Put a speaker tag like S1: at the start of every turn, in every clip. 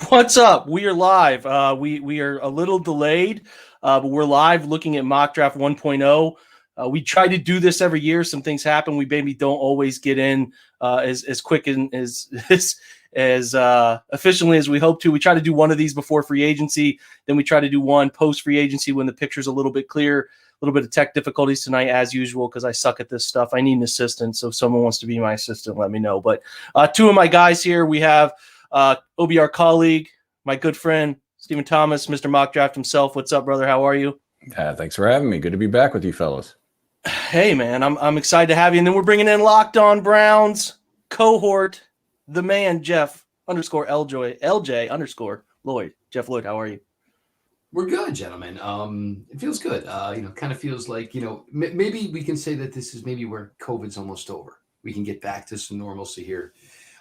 S1: What's up? We are live. We are a little delayed, but we're live looking at Mock Draft 1.0. We try to do this every year. Some things happen. We maybe don't always get in as quick and as efficiently as we hope to. We try to do one of these before free agency. Then we try to do one post free agency when the picture's a little bit clear. A little bit of tech difficulties tonight, as usual, because I suck at this stuff. I need an assistant, so if someone wants to be my assistant, let me know. But two of my guys here, we have OBR colleague, my good friend, Stephen Thomas, Mr. Mock Draft himself. What's up, brother? How are you?
S2: Thanks for having me. Good to be back with you fellas.
S1: Hey, man, I'm excited to have you. And then we're bringing in LockedOnBrowns cohort, the man, Jeff _LJ _ Lloyd. Jeff Lloyd, how are you?
S3: We're good, gentlemen. It feels good. Kind of feels like, maybe we can say that this is maybe where COVID's almost over. We can get back to some normalcy here.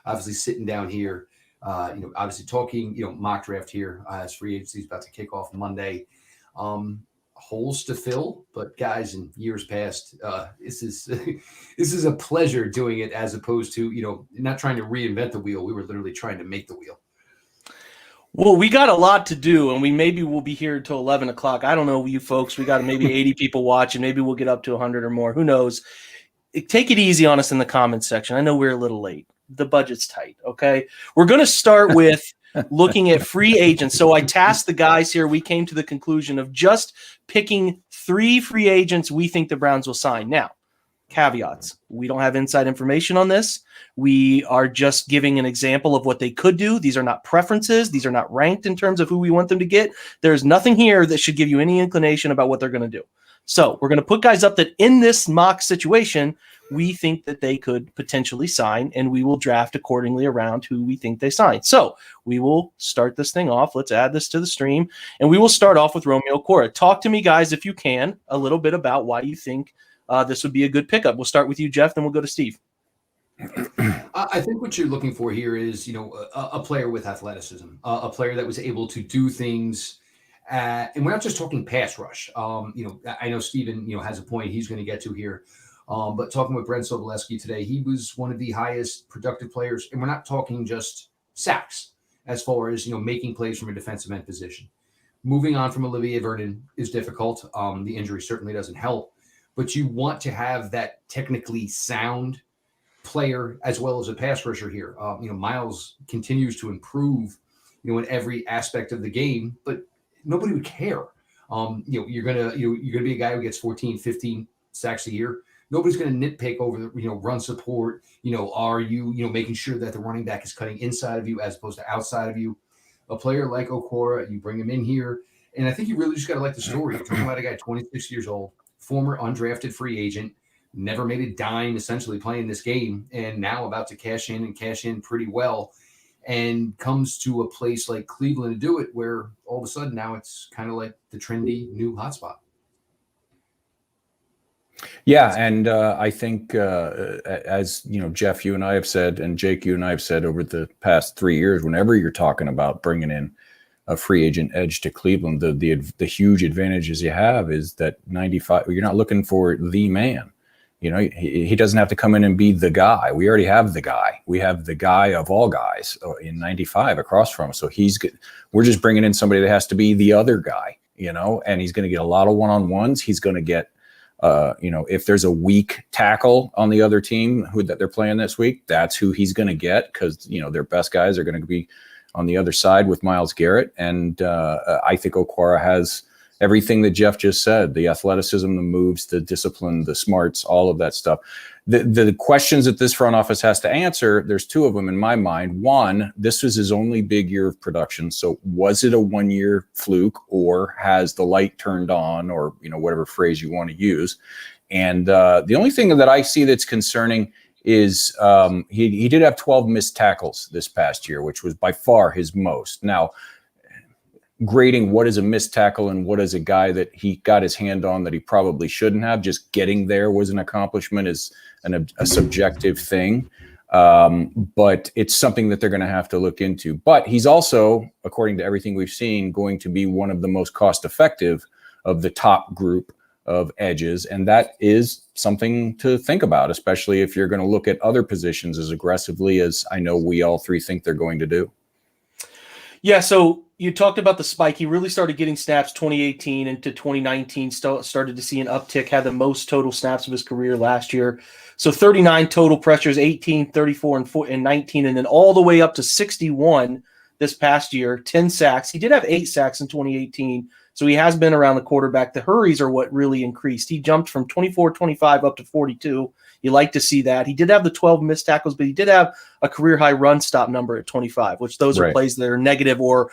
S3: Obviously sitting down here, obviously talking, mock draft here as free agency is about to kick off Monday. Holes to fill, but guys, in years past, this is a pleasure doing it as opposed to, not trying to reinvent the wheel. We were literally trying to make the wheel.
S1: Well, we got a lot to do, and we'll be here until 11 o'clock. I don't know, you folks. We got maybe 80 people watching. Maybe we'll get up to 100 or more. Who knows? Take it easy on us in the comments section. I know we're a little late. The budget's tight, okay? We're going to start with looking at free agents. So I tasked the guys here. We came to the conclusion of just picking 3 free agents we think the Browns will sign. Now, caveats. We don't have inside information on this. We are just giving an example of what they could do. These are not preferences. These are not ranked in terms of who we want them to get. There's nothing here that should give you any inclination about what they're going to do. So we're going to put guys up that in this mock situation, we think that they could potentially sign, and we will draft accordingly around who we think they sign. So we will start this thing off. Let's add this to the stream, and we will start off with Romeo Okwara. Talk to me, guys, if you can, a little bit about why you think this would be a good pickup. We'll start with you, Jeff, then we'll go to Steve.
S3: I think what you're looking for here is, a player with athleticism, a player that was able to do things. And we're not just talking pass rush. I know Steven, has a point he's going to get to here. But talking with Brent Sobolewski today, he was one of the highest productive players. And we're not talking just sacks as far as, making plays from a defensive end position. Moving on from Olivier Vernon is difficult. The injury certainly doesn't help. But you want to have that technically sound player as well as a pass rusher here. Miles continues to improve, in every aspect of the game, but nobody would care. You're gonna be a guy who gets 14, 15 sacks a year. Nobody's gonna nitpick over the run support. Are you making sure that the running back is cutting inside of you as opposed to outside of you? A player like Okwara, you bring him in here, And I think you really just got to like the story. You're talking about a guy 26 years old, former undrafted free agent, never made a dime essentially playing this game, and now about to cash in pretty well, and comes to a place like Cleveland to do it, where all of a sudden now it's kind of like the trendy new hotspot.
S2: Yeah, and I think, as you know, Jeff, you and I have said, and Jake, you and I have said over the past 3 years, whenever you're talking about bringing in a free agent edge to Cleveland, the huge advantages you have is that 95. You're not looking for the man. You know, he doesn't have to come in and be the guy. We already have the guy. We have the guy of all guys in 95 across from him. So we're just bringing in somebody that has to be the other guy. You know, and he's going to get a lot of one-on-ones. He's going to get. You know, if there's a weak tackle on the other team that they're playing this week, that's who he's going to get, because, you know, their best guys are going to be on the other side with Myles Garrett. And I think Okwara has everything that Jeff just said: the athleticism, the moves, the discipline, the smarts, all of that stuff. The questions that this front office has to answer, there's two of them in my mind. One, this was his only big year of production. So was it a one-year fluke, or has the light turned on, or, you know, whatever phrase you want to use? And the only thing that I see that's concerning is he did have 12 missed tackles this past year, which was by far his most. Now, grading what is a missed tackle and what is a guy that he got his hand on that he probably shouldn't have, just getting there was an accomplishment, is a subjective thing. But it's something that they're going to have to look into. But he's also, according to everything we've seen, going to be one of the most cost effective of the top group of edges. And that is something to think about, especially if you're going to look at other positions as aggressively as I know we all three think they're going to do.
S1: Yeah, so you talked about the spike. He really started getting snaps 2018 into 2019, started to see an uptick, had the most total snaps of his career last year. So 39 total pressures, 18, 34, and 19, and then all the way up to 61 this past year, 10 sacks. He did have 8 sacks in 2018, so he has been around the quarterback. The hurries are what really increased. He jumped from 24, 25 up to 42. You like to see that. He did have the 12 missed tackles, but he did have a career-high run stop number at 25, which those are plays that are negative or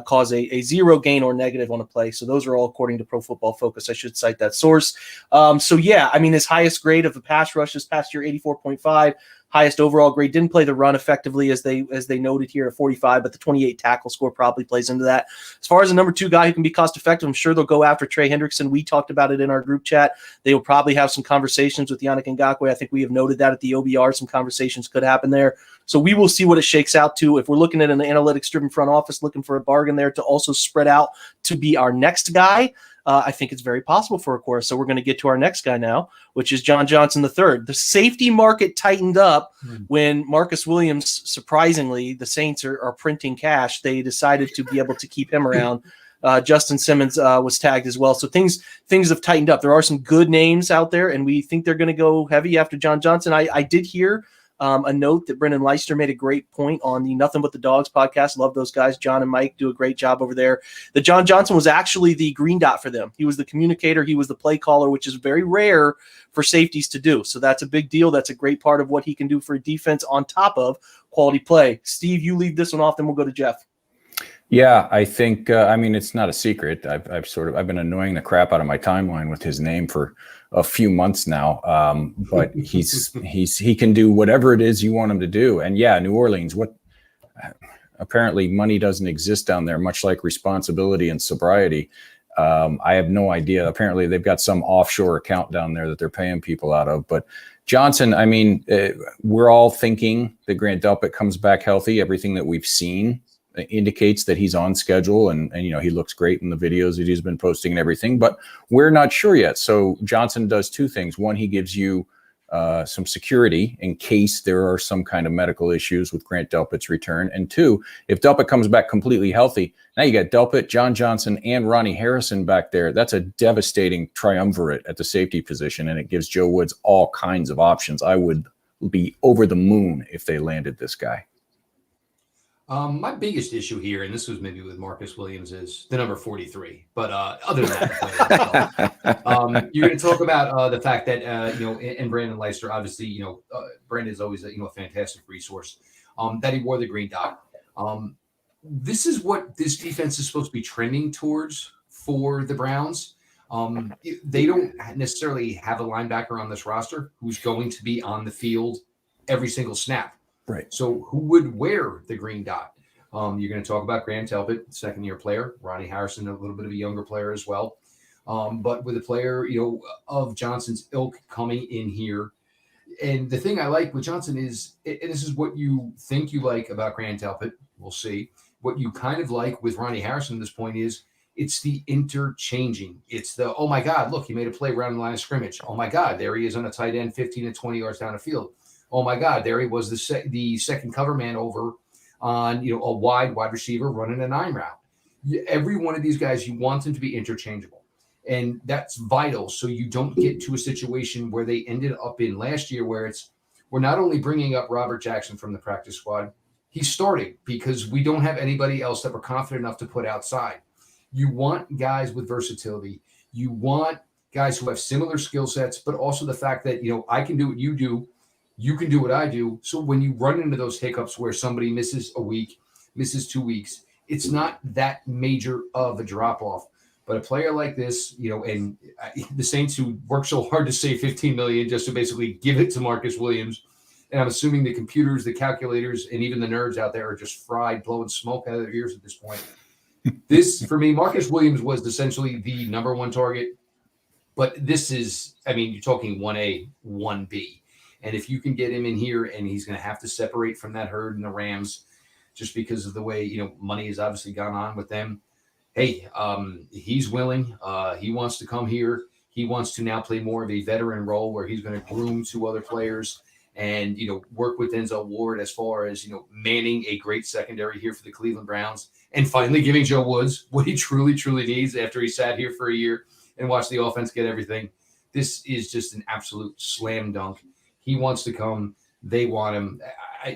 S1: cause a zero gain or negative on a play. So those are all according to Pro Football Focus. I should cite that source. So, yeah, I mean, his highest grade of the pass rush this past year, 84.5. Highest overall grade. Didn't play the run effectively, as they noted here, at 45, but the 28 tackle score probably plays into that. As far as the number 2 guy who can be cost effective, I'm sure they'll go after Trey Hendrickson. We talked about it in our group chat. They will probably have some conversations with Yannick Ngakoue. I think we have noted that at the OBR. Some conversations could happen there. So we will see what it shakes out to. If we're looking at an analytics-driven front office, looking for a bargain there to also spread out to be our next guy, I think it's very possible for Okwara. So we're going to get to our next guy now, which is John Johnson III. The safety market tightened up when Marcus Williams, surprisingly, the Saints are printing cash. They decided to be able to keep him around. Justin Simmons was tagged as well. So things have tightened up. There are some good names out there, and we think they're going to go heavy after John Johnson. I did hear a note that Brendan Leister made a great point on the Nothing But the Dogs podcast. Love those guys. John and Mike do a great job over there. That John Johnson was actually the green dot for them. He was the communicator. He was the play caller, which is very rare for safeties to do. So that's a big deal. That's a great part of what he can do for a defense on top of quality play. Steve, you leave this one off, then we'll go to Jeff.
S2: Yeah, I think, I mean, it's not a secret. I've been annoying the crap out of my timeline with his name for a few months now. But he can do whatever it is you want him to do. And yeah, New Orleans, apparently money doesn't exist down there, much like responsibility and sobriety. I have no idea. Apparently they've got some offshore account down there that they're paying people out of. But Johnson, I mean, we're all thinking that Grant Delpit comes back healthy. Everything that we've seen indicates that he's on schedule, and you know, he looks great in the videos that he's been posting and everything, but we're not sure yet. So Johnson does 2 things. One, he gives you some security in case there are some kind of medical issues with Grant Delpit's return. And 2, if Delpit comes back completely healthy, now you got Delpit, John Johnson, and Ronnie Harrison back there. That's a devastating triumvirate at the safety position, and it gives Joe Woods all kinds of options. I would be over the moon if they landed this guy.
S3: My biggest issue here, and this was maybe with Marcus Williams, is the number 43. But other than that, you're going to talk about the fact that and Brandon Leister, obviously, Brandon is always a fantastic resource. That he wore the green dot. This is what this defense is supposed to be trending towards for the Browns. They don't necessarily have a linebacker on this roster who's going to be on the field every single snap.
S2: Right.
S3: So who would wear the green dot? You're going to talk about Graham Talbot, second-year player. Ronnie Harrison, a little bit of a younger player as well. But with a player, of Johnson's ilk coming in here. And the thing I like with Johnson is, and this is what you think you like about Graham Talbot, we'll see. What you kind of like with Ronnie Harrison at this point is it's the interchanging. It's the, oh my God, look, he made a play around the line of scrimmage. Oh my God, there he is on a tight end 15 to 20 yards down the field. Oh my God, there he was, the second cover man over on a wide receiver running a 9 route. Every one of these guys, you want them to be interchangeable. And that's vital so you don't get to a situation where they ended up in last year where we're not only bringing up Robert Jackson from the practice squad, he's starting because we don't have anybody else that we're confident enough to put outside. You want guys with versatility. You want guys who have similar skill sets, but also the fact that, I can do what you do. You can do what I do. So when you run into those hiccups where somebody misses a week, misses 2 weeks, it's not that major of a drop-off. But a player like this, and the Saints who worked so hard to save $15 million just to basically give it to Marcus Williams, and I'm assuming the computers, the calculators, and even the nerds out there are just fried, blowing smoke out of their ears at this point. This, for me, Marcus Williams was essentially the number one target. But this is, you're talking 1A, 1B. And if you can get him in here, and he's going to have to separate from that herd in the Rams just because of the way, money has obviously gone on with them. Hey, he's willing. He wants to come here. He wants to now play more of a veteran role where he's going to groom 2 other players and, work with Denzel Ward as far as, manning a great secondary here for the Cleveland Browns and finally giving Joe Woods what he truly, truly needs after he sat here for a year and watched the offense get everything. This is just an absolute slam dunk. He wants to come. They want him.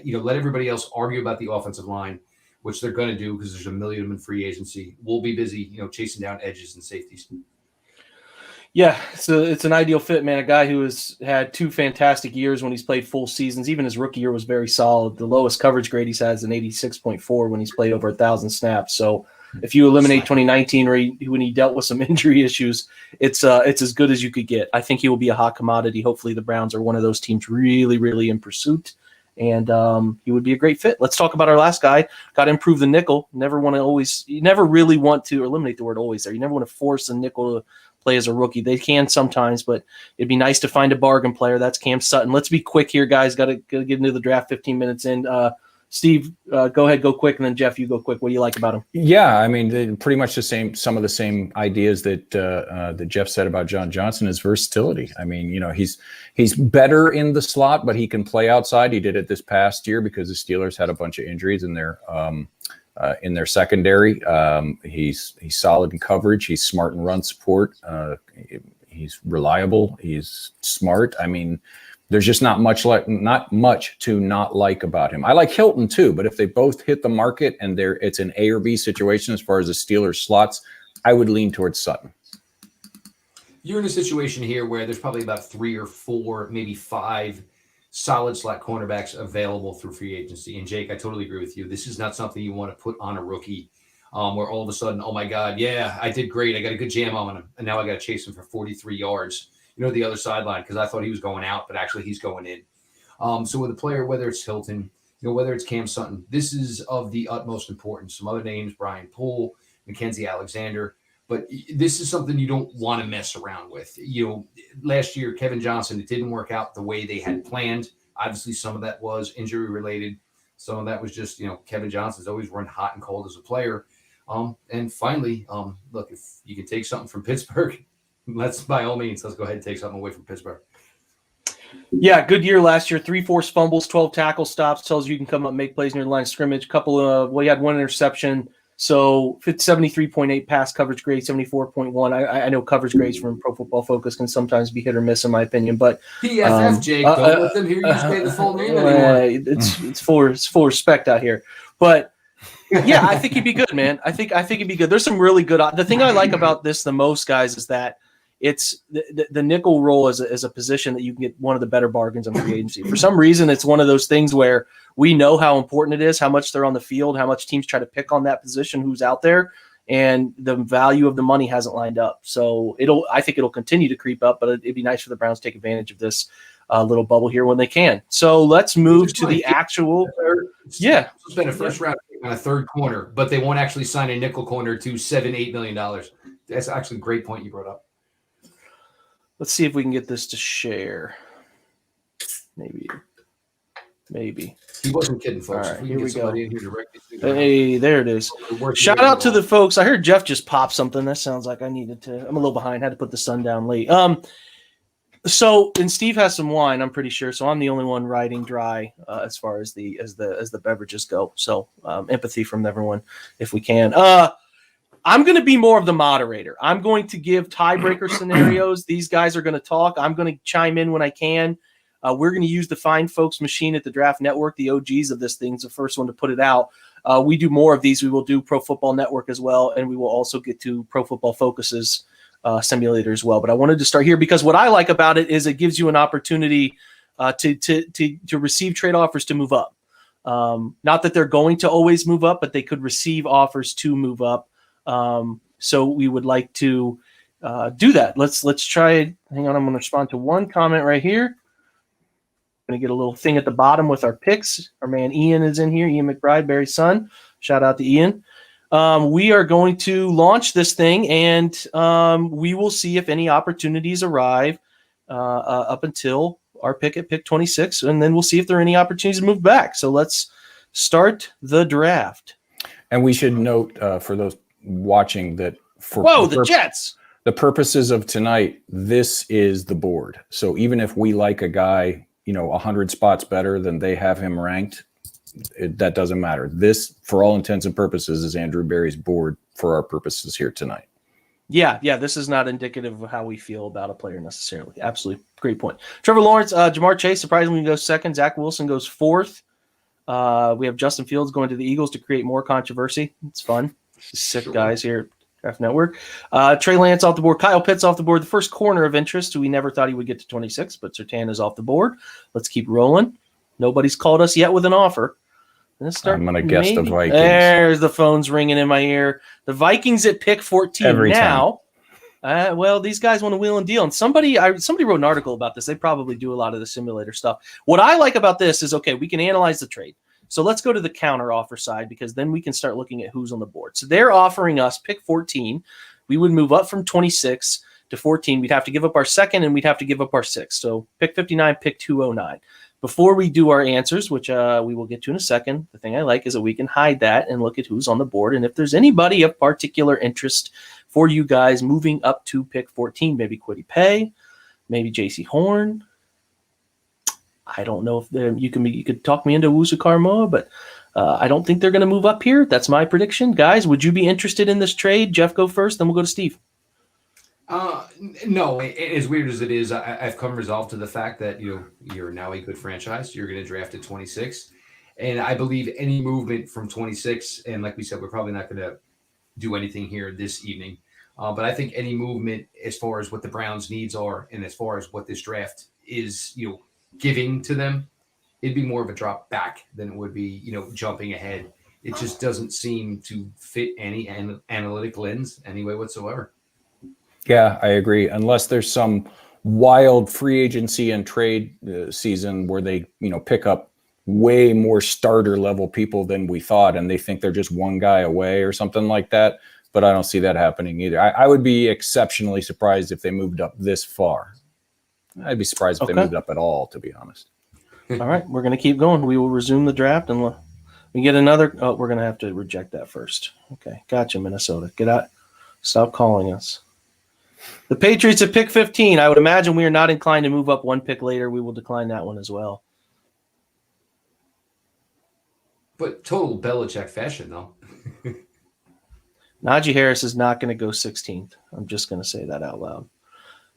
S3: Let everybody else argue about the offensive line, which they're going to do because there's a million of them in free agency. We'll be busy, chasing down edges and safeties.
S1: Yeah, so it's an ideal fit, man. A guy who has had 2 fantastic years when he's played full seasons. Even his rookie year was very solid. The lowest coverage grade he's had is an 86.4 when he's played over 1,000 snaps. So if you eliminate 2019 when he dealt with some injury issues, it's as good as you could get. I think he will be a hot commodity. Hopefully the Browns are one of those teams really, really in pursuit. And he would be a great fit. Let's talk about our last guy. Got to improve the nickel. You never really want to eliminate the word always there. You never want to force a nickel to play as a rookie. They can sometimes, but it'd be nice to find a bargain player. That's Cam Sutton. Let's be quick here, guys. Got to get into the draft 15 minutes in. Steve, go ahead, go quick, and then Jeff, you go quick. What do you like about him?
S2: Yeah, pretty much the same. Some of the same ideas that Jeff said about John Johnson is versatility. He's better in the slot, but he can play outside. He did it this past year because the Steelers had a bunch of injuries in their secondary. He's solid in coverage. He's smart in run support. He's reliable. He's smart. There's just not much to not like about him. I like Hilton too, but if they both hit the market and it's an A or B situation as far as the Steelers slots, I would lean towards Sutton.
S3: You're in a situation here where there's probably about 3 or 4, maybe 5 solid slot cornerbacks available through free agency. And Jake, I totally agree with you. This is not something you want to put on a rookie where all of a sudden, oh my God, yeah, I did great. I got a good jam on him. And now I got to chase him for 43 yards. The other sideline, because I thought he was going out, but actually he's going in. So with a player, whether it's Hilton, whether it's Cam Sutton, this is of the utmost importance. Some other names, Brian Poole, Mackenzie Alexander, but this is something you don't want to mess around with. Last year, Kevin Johnson, it didn't work out the way they had planned. Obviously, some of that was injury related. Some of that was just, Kevin Johnson's always run hot and cold as a player. And finally, look, if you can take something from Pittsburgh, by all means, let's go ahead and take something away from Pittsburgh.
S1: Yeah, good year last year. 3 forced fumbles, 12 tackle stops. Tells you can come up and make plays near the line of scrimmage. He had 1 interception. So 73.8 pass coverage grade, 74.1. I know coverage grades from Pro Football Focus can sometimes be hit or miss in my opinion. But
S3: PFF, Jake, don't let them hear you say the full name anymore.
S1: It's full respect out here. But yeah, I think he'd be good, man. I think he'd be good. There's some really good. The thing I like about this the most, guys, is that it's the nickel role is a position that you can get one of the better bargains on free agency. For some reason, it's one of those things where we know how important it is, how much they're on the field, how much teams try to pick on that position, who's out there. and the value of the money hasn't lined up. So I think it'll continue to creep up, but it'd be nice for the Browns to take advantage of this little bubble here when they can. So let's move to the actual. Yeah.
S3: Spend a first round pick on a third corner, but they won't actually sign a nickel corner to $7-8 million. That's actually a great point you brought up.
S1: Let's see if we can get this to share. Maybe.
S3: He wasn't kidding, folks.
S1: All right,
S3: if we
S1: here
S3: can
S1: we
S3: get somebody
S1: go.
S3: in here directly.
S1: Hey, there it is. Shout out to the folks. I heard Jeff just pop something. That sounds like I needed to. I'm a little behind. Had to put the sun down late. So, and Steve has some wine, I'm pretty sure. So I'm the only one riding dry as far as the beverages go. So empathy from everyone if we can. I'm going to be more of the moderator. I'm going to give tiebreaker scenarios. These guys are going to talk. I'm going to chime in when I can. We're going to use the Fine Folks machine at the Draft Network. The OGs of this thing's the first one to put it out. We do more of these. We will do Pro Football Network as well, and we will also get to Pro Football Focus's simulator as well. But I wanted to start here because what I like about it is it gives you an opportunity to receive trade offers to move up. Not that they're going to always move up, but they could receive offers to move up. So we would like to do that. Let's try. Hang on, I'm going to respond to one comment right here. Going to get a little thing at the bottom with our picks. Our man Ian is in here. Ian McBride, Barry's son. Shout out to Ian. We are going to launch this thing, and we will see if any opportunities arrive up until our pick at pick 26, and then we'll see if there are any opportunities to move back. So let's start the draft.
S2: And we should note for those watching that for
S1: the Jets.
S2: The purposes of tonight, this is the board. So even if we like a guy, 100 spots better than they have him ranked, that doesn't matter. This, for all intents and purposes, is Andrew Berry's board for our purposes here tonight. Yeah.
S1: This is not indicative of how we feel about a player necessarily. Absolutely. Great point. Trevor Lawrence, Jamar Chase surprisingly goes second. Zach Wilson goes fourth. We have Justin Fields going to the Eagles to create more controversy. It's fun. Sick guys here at Draft Network. Trey Lance off the board. Kyle Pitts off the board. The first corner of interest. We never thought he would get to 26, but Surtain is off the board. Let's keep rolling. Nobody's called us yet with an offer.
S2: I'm going to guess the Vikings.
S1: There's the phones ringing in my ear. The Vikings at pick 14
S2: every
S1: now. Well, these guys want to wheel and deal. And somebody wrote an article about this. They probably do a lot of the simulator stuff. What I like about this is, okay, we can analyze the trade. So let's go to the counter offer side because then we can start looking at who's on the board. So they're offering us pick 14. We would move up from 26 to 14. We'd have to give up our second and we'd have to give up our sixth. So pick 59, pick 209. Before we do our answers, which we will get to in a second, the thing I like is that we can hide that and look at who's on the board. And if there's anybody of particular interest for you guys moving up to pick 14, maybe Kwity Paye, maybe JC Horn. I don't know if you could talk me into Owusu Karamoah, but I don't think they're going to move up here. That's my prediction. Guys, would you be interested in this trade? Jeff, go first, then we'll go to Steve.
S3: No, as weird as it is, I've come resolved to the fact that you're now a good franchise. You're going to draft at 26, and I believe any movement from 26, and like we said, we're probably not going to do anything here this evening. But I think any movement as far as what the Browns' needs are, and as far as what this draft is, giving to them, it'd be more of a drop back than it would be, jumping ahead. It just doesn't seem to fit any analytic lens anyway whatsoever.
S2: Yeah, I agree. Unless there's some wild free agency and trade season where they, pick up way more starter level people than we thought, and they think they're just one guy away or something like that. But I don't see that happening either. I would be exceptionally surprised if they moved up this far. I'd be surprised if they moved up at all, to be honest.
S1: All right, we're going to keep going. We will resume the draft, and we get another. Oh, we're going to have to reject that first. Okay, gotcha, Minnesota. Get out. Stop calling us. The Patriots at pick 15. I would imagine we are not inclined to move up one pick later. We will decline that one as well.
S3: But total Belichick fashion, though.
S1: Najee Harris is not going to go 16th. I'm just going to say that out loud.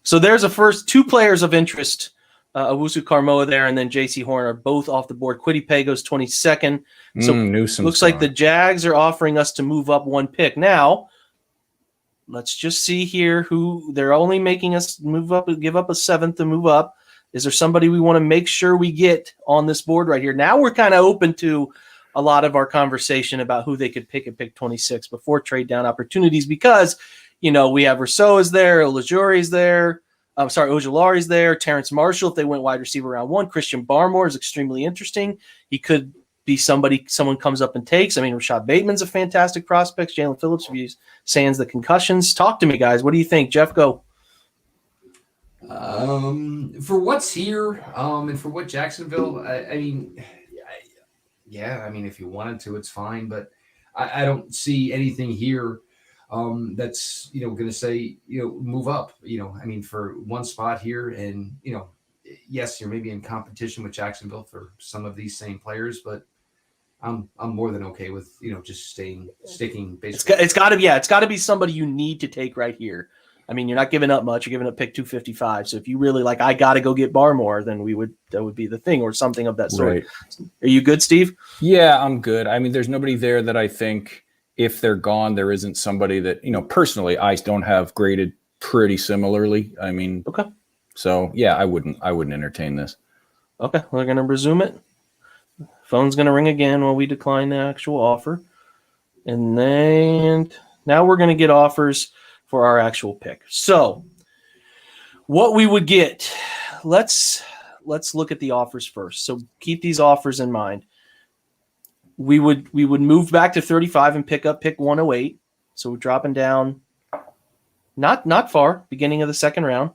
S1: So there's a first two players of interest. Owusu Karamoah there, and then JC Horn are both off the board. Kwity Paye goes 22nd. So looks like the Jags are offering us to move up one pick. Now, let's just see here who they're only making us move up, give up a seventh to move up. Is there somebody we want to make sure we get on this board right here? Now we're kind of open to a lot of our conversation about who they could pick at pick 26 before trade down opportunities because, we have Rousseau is there, Ojulari is there. Ojulari's there. Terrence Marshall, if they went wide receiver round 1. Christian Barmore is extremely interesting. He could be someone comes up and takes. I mean, Rashad Bateman's a fantastic prospect. Jalen Phillips, if he's sans the concussions. Talk to me, guys. What do you think? Jeff, go.
S3: For what's here, and for what Jacksonville, I mean, if you wanted to, it's fine, but I don't see anything here that's going to say move up. For one spot here, and yes, you're maybe in competition with Jacksonville for some of these same players, but I'm more than okay with just sticking. Basically,
S1: it's got to be somebody you need to take right here. I mean, you're not giving up much. You're giving up pick 255. So if you really I got to go get Barmore, then that would be the thing, or something of that sort. Right. Are you good, Steve?
S2: Yeah, I'm good. I mean, there's nobody there that I think if they're gone, there isn't somebody that, personally, I don't have graded pretty similarly. I mean,
S1: okay.
S2: So yeah, I wouldn't entertain this.
S1: Okay. We're going to resume it. Phone's going to ring again while we decline the actual offer. And then now we're going to get offers for our actual pick. So what we would get, let's look at the offers first. So keep these offers in mind. We would move back to 35 and pick up pick 108. So we're dropping down not far, beginning of the second round.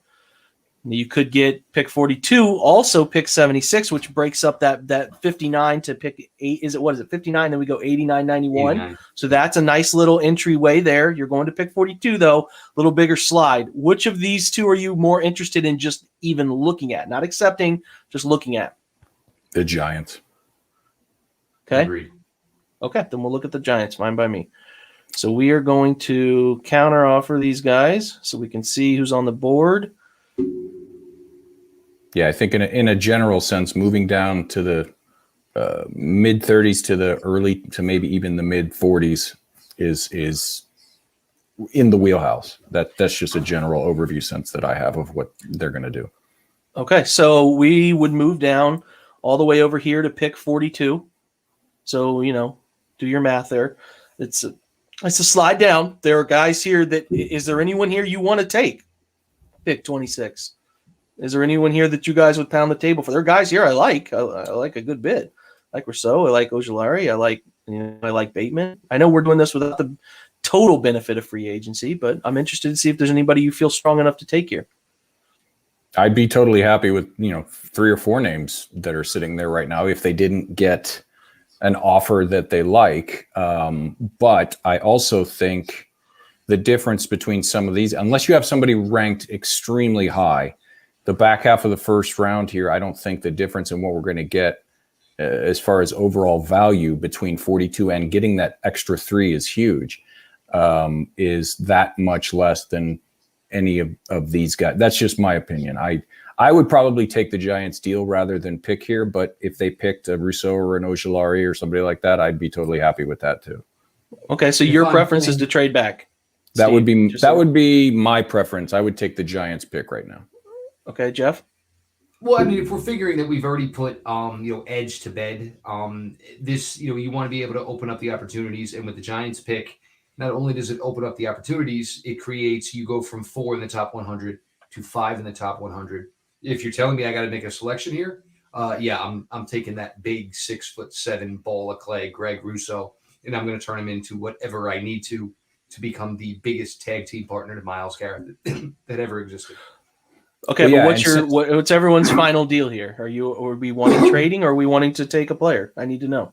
S1: You could get pick 42, also pick 76, which breaks up that 59 to pick 8. What is it, 59? Then we go 89, 91. 89. So that's a nice little entryway there. You're going to pick 42, though, a little bigger slide. Which of these two are you more interested in just even looking at? Not accepting, just looking at.
S2: The Giants.
S1: Okay.
S3: Agreed.
S1: Okay, then we'll look at the Giants. Fine by me. So we are going to counter offer these guys so we can see who's on the board.
S2: Yeah, I think in a general sense, moving down to the mid 30s to the early to maybe even the mid 40s is in the wheelhouse. That's just a general overview sense that I have of what they're going to do.
S1: Okay, so we would move down all the way over here to pick 42. So do your math there. It's a slide down. There are guys here is there anyone here you want to take? Pick 26. Is there anyone here that you guys would pound the table for? There are guys here I like. I like a good bit. I like Rousseau. I like Ojulari. I like Bateman. I know we're doing this without the total benefit of free agency, but I'm interested to see if there's anybody you feel strong enough to take here.
S2: I'd be totally happy with 3 or 4 names that are sitting there right now if they didn't get an offer that they like. But I also think the difference between some of these, unless you have somebody ranked extremely high, the back half of the first round here, I don't think the difference in what we're going to get as far as overall value between 42 and getting that extra 3 is huge, is that much less than any of these guys. That's just my opinion. I would probably take the Giants deal rather than pick here, but if they picked a Rousseau or an Ojulari or somebody like that, I'd be totally happy with that too.
S1: Okay, so your preference is to trade back.
S2: That would be my preference. I would take the Giants pick right now.
S1: Okay, Jeff?
S3: Well, I mean, if we're figuring that we've already put, edge to bed, this, you want to be able to open up the opportunities. And with the Giants pick, not only does it open up the opportunities, it creates, you go from 4 in the top 100 to 5 in the top 100. If you're telling me I got to make a selection here, I'm taking that big 6'7" ball of clay, Greg Rousseau, and I'm going to turn him into whatever I need to become the biggest tag team partner to Myles Garrett that ever existed.
S1: Okay, well, but what's everyone's final deal here? Are we wanting trading, or are we wanting to take a player? I need to know.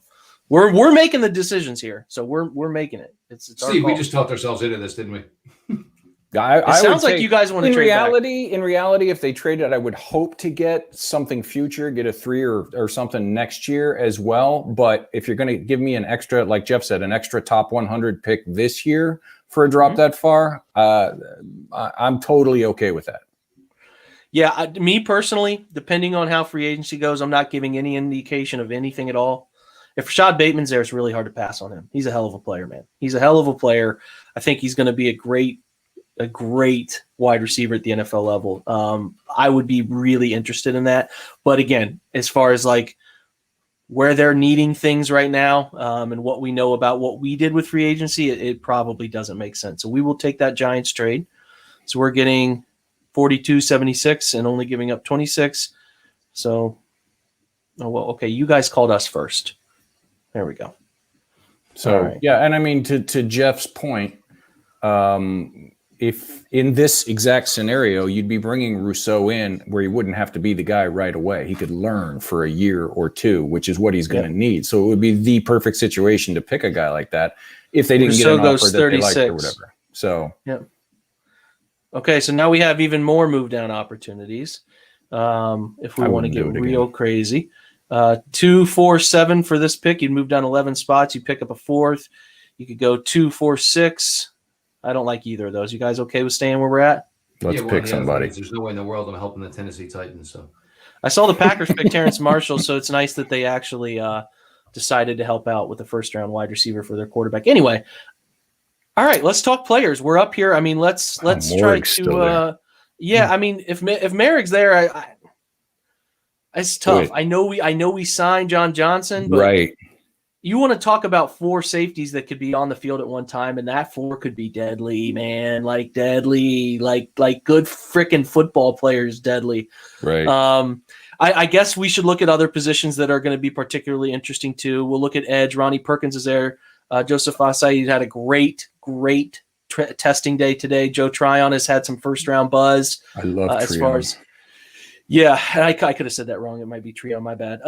S1: We're making the decisions here, so we're making it. It's
S3: Steve, we just talked ourselves into this, didn't we?
S1: It sounds like you guys want to trade back.
S2: In reality, if they traded, I would hope to get something future, get a 3 or something next year as well. But if you're going to give me an extra, like Jeff said, an extra top 100 pick this year for a drop that far, I'm totally okay with that.
S1: Yeah, me personally, depending on how free agency goes, I'm not giving any indication of anything at all. If Rashad Bateman's there, it's really hard to pass on him. He's a hell of a player, man. He's a hell of a player. I think he's going to be a great wide receiver at the NFL level. I would be really interested in that. But again, as far as where they're needing things right now, and what we know about what we did with free agency, it probably doesn't make sense. So we will take that Giants trade. So we're getting 42, 76 and only giving up 26. So, okay, you guys called us first. There we go.
S2: So,
S1: right.
S2: Yeah, and I mean, to Jeff's point, if in this exact scenario, you'd be bringing Rousseau in where he wouldn't have to be the guy right away. He could learn for a year or two, which is what he's going to need. So it would be the perfect situation to pick a guy like that if they didn't
S1: Rousseau
S2: get an offer
S1: goes
S2: that
S1: 36.
S2: they liked or whatever. So,
S1: Okay, so now we have even more move down opportunities. If we want to get real crazy. 2, 4, 7 for this pick. You'd move down 11 spots. You pick up a 4th. You could go 2, 4, 6. I don't like either of those. You guys okay with staying where we're at?
S2: Let's pick somebody.
S3: There's no way in the world I'm helping the Tennessee Titans. So
S1: I saw the Packers pick Terrence Marshall, so it's nice that they actually decided to help out with the first-round wide receiver for their quarterback. Anyway, all right, let's talk players. We're up here. I mean, let's try to. I mean, if Merrick's there, it's tough. I know we signed John Johnson, but
S2: right.
S1: You want to talk about 4 safeties that could be on the field at one time, and that 4 could be deadly, man. Like deadly, like good freaking football players, deadly.
S2: Right.
S1: I guess we should look at other positions that are going to be particularly interesting too. We'll look at edge. Ronnie Perkins is there. Joseph Asai had a great testing day today. Joe Tryon has had some first-round buzz.
S2: I love
S1: as far as I could have said that wrong. It might be Trio. My bad.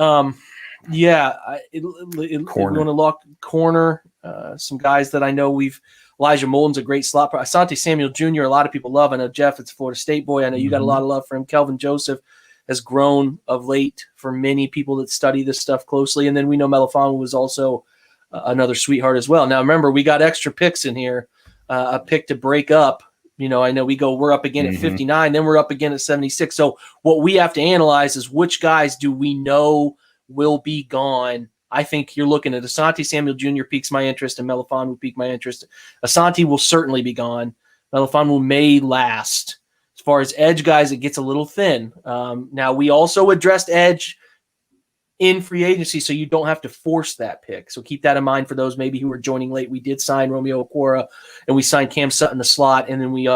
S1: We want to lock corner. Some guys that I know Elijah Molden's a great slot. Asante Samuel Jr. A lot of people love. I know Jeff. It's a Florida State boy. I know you got a lot of love for him. Kelvin Joseph has grown of late for many people that study this stuff closely. And then we know Melifonwu was also another sweetheart as well. Now remember, we got extra picks in here. A pick to break up. I know we're up again at 59, then we're up again at 76. So what we have to analyze is which guys do we know will be gone. I think you're looking at Asante Samuel Jr. piques my interest, and Melifonwu will pique my interest. Asante will certainly be gone. Melifonwu may last. As far as edge guys, it gets a little thin. Now, we also addressed edge in free agency, so you don't have to force that pick. So keep that in mind for those maybe who are joining late. We did sign Romeo Okwara, and we signed Cam Sutton the slot, and then we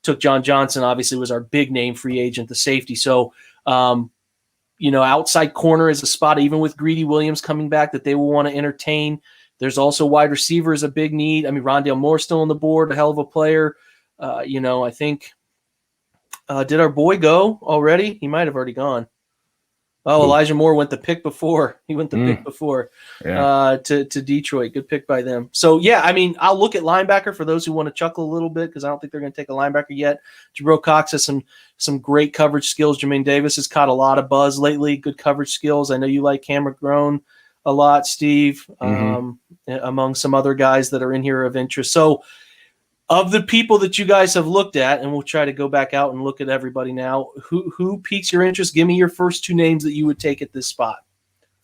S1: took John Johnson, obviously was our big name free agent, the safety. So, outside corner is a spot, even with Greedy Williams coming back, that they will want to entertain. There's also wide receiver is a big need. I mean, Rondale Moore still on the board, a hell of a player. I think did our boy go already? He might have already gone. Oh, Elijah Moore went the pick before. He went the pick before to Detroit. Good pick by them. So, I mean, I'll look at linebacker for those who want to chuckle a little bit because I don't think they're going to take a linebacker yet. Jabril Cox has some great coverage skills. Jermaine Davis has caught a lot of buzz lately. Good coverage skills. I know you like Cameron Grown a lot, Steve, among some other guys that are in here of interest. So, of the people that you guys have looked at, and we'll try to go back out and look at everybody now, who piques your interest? Give me your first 2 names that you would take at this spot.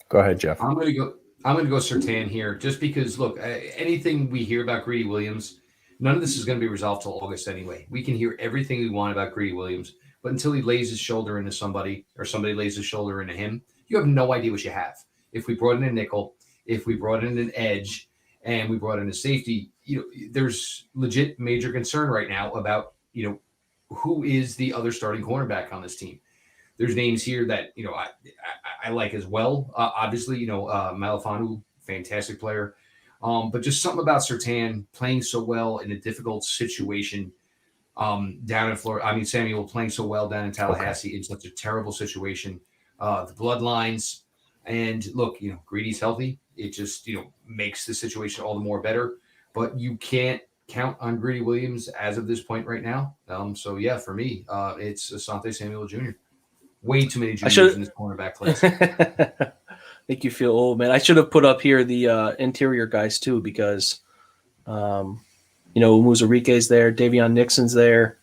S2: Go ahead, Jeff.
S3: I'm going to go Surtain here, just because, look, anything we hear about Greedy Williams, none of this is going to be resolved till August anyway. We can hear everything we want about Greedy Williams, but until he lays his shoulder into somebody or somebody lays his shoulder into him, you have no idea what you have. If we brought in a nickel, if we brought in an edge, and we brought in a safety, there's legit major concern right now about, who is the other starting cornerback on this team. There's names here that, I like as well. Obviously, Melifonwu, fantastic player. But just something about Surtain playing so well in a difficult situation down in Florida. I mean, Samuel playing so well down in Tallahassee in such a terrible situation. The bloodlines. And look, Greedy's healthy. It just, makes the situation all the more better. But you can't count on Greedy Williams as of this point right now. For me, it's Asante Samuel Jr. Way too many juniors in this cornerback class.
S1: Make you feel old, man. I should have put up here the interior guys too, because, Muzarique's there, Davion Nixon's there,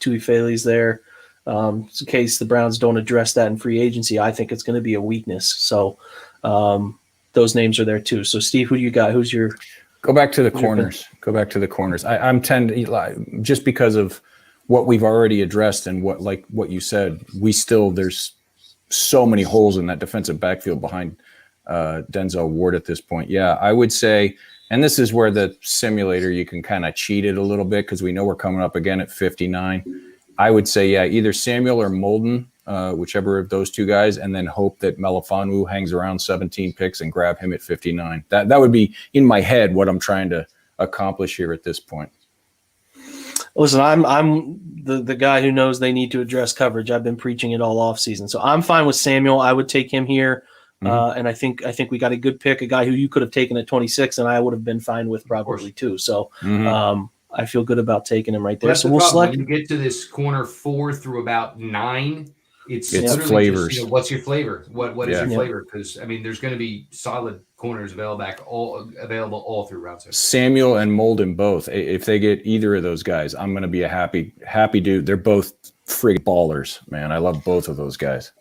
S1: Tui Faley's there. In case the Browns don't address that in free agency, I think it's going to be a weakness. So those names are there too. So Steve, who do you got? Who's your?
S2: Go back to the corners. Go back to the corners. I'm tending just because of what we've already addressed and what you said. There's so many holes in that defensive backfield behind Denzel Ward at this point. Yeah, I would say, and this is where the simulator, you can kind of cheat it a little bit because we know we're coming up again at 59. I would say, yeah, either Samuel or Molden, whichever of those two guys, and then hope that Melifonwu hangs around 17 picks and grab him at 59. That would be, in my head, what I'm trying to accomplish here at this point.
S1: Listen, I'm the guy who knows they need to address coverage. I've been preaching it all off season, so I'm fine with Samuel. I would take him here, and I think we got a good pick, a guy who you could have taken at 26, and I would have been fine with probably too. So I feel good about taking him right there. So we'll select.
S3: When you get to this corner 4 through about 9, it's
S2: flavors.
S3: Just, what's your flavor? What is your flavor? Because I mean, there's going to be solid corners available all through round 6.
S2: Samuel and Molden both. If they get either of those guys, I'm going to be a happy dude. They're both frig ballers, man. I love both of those guys.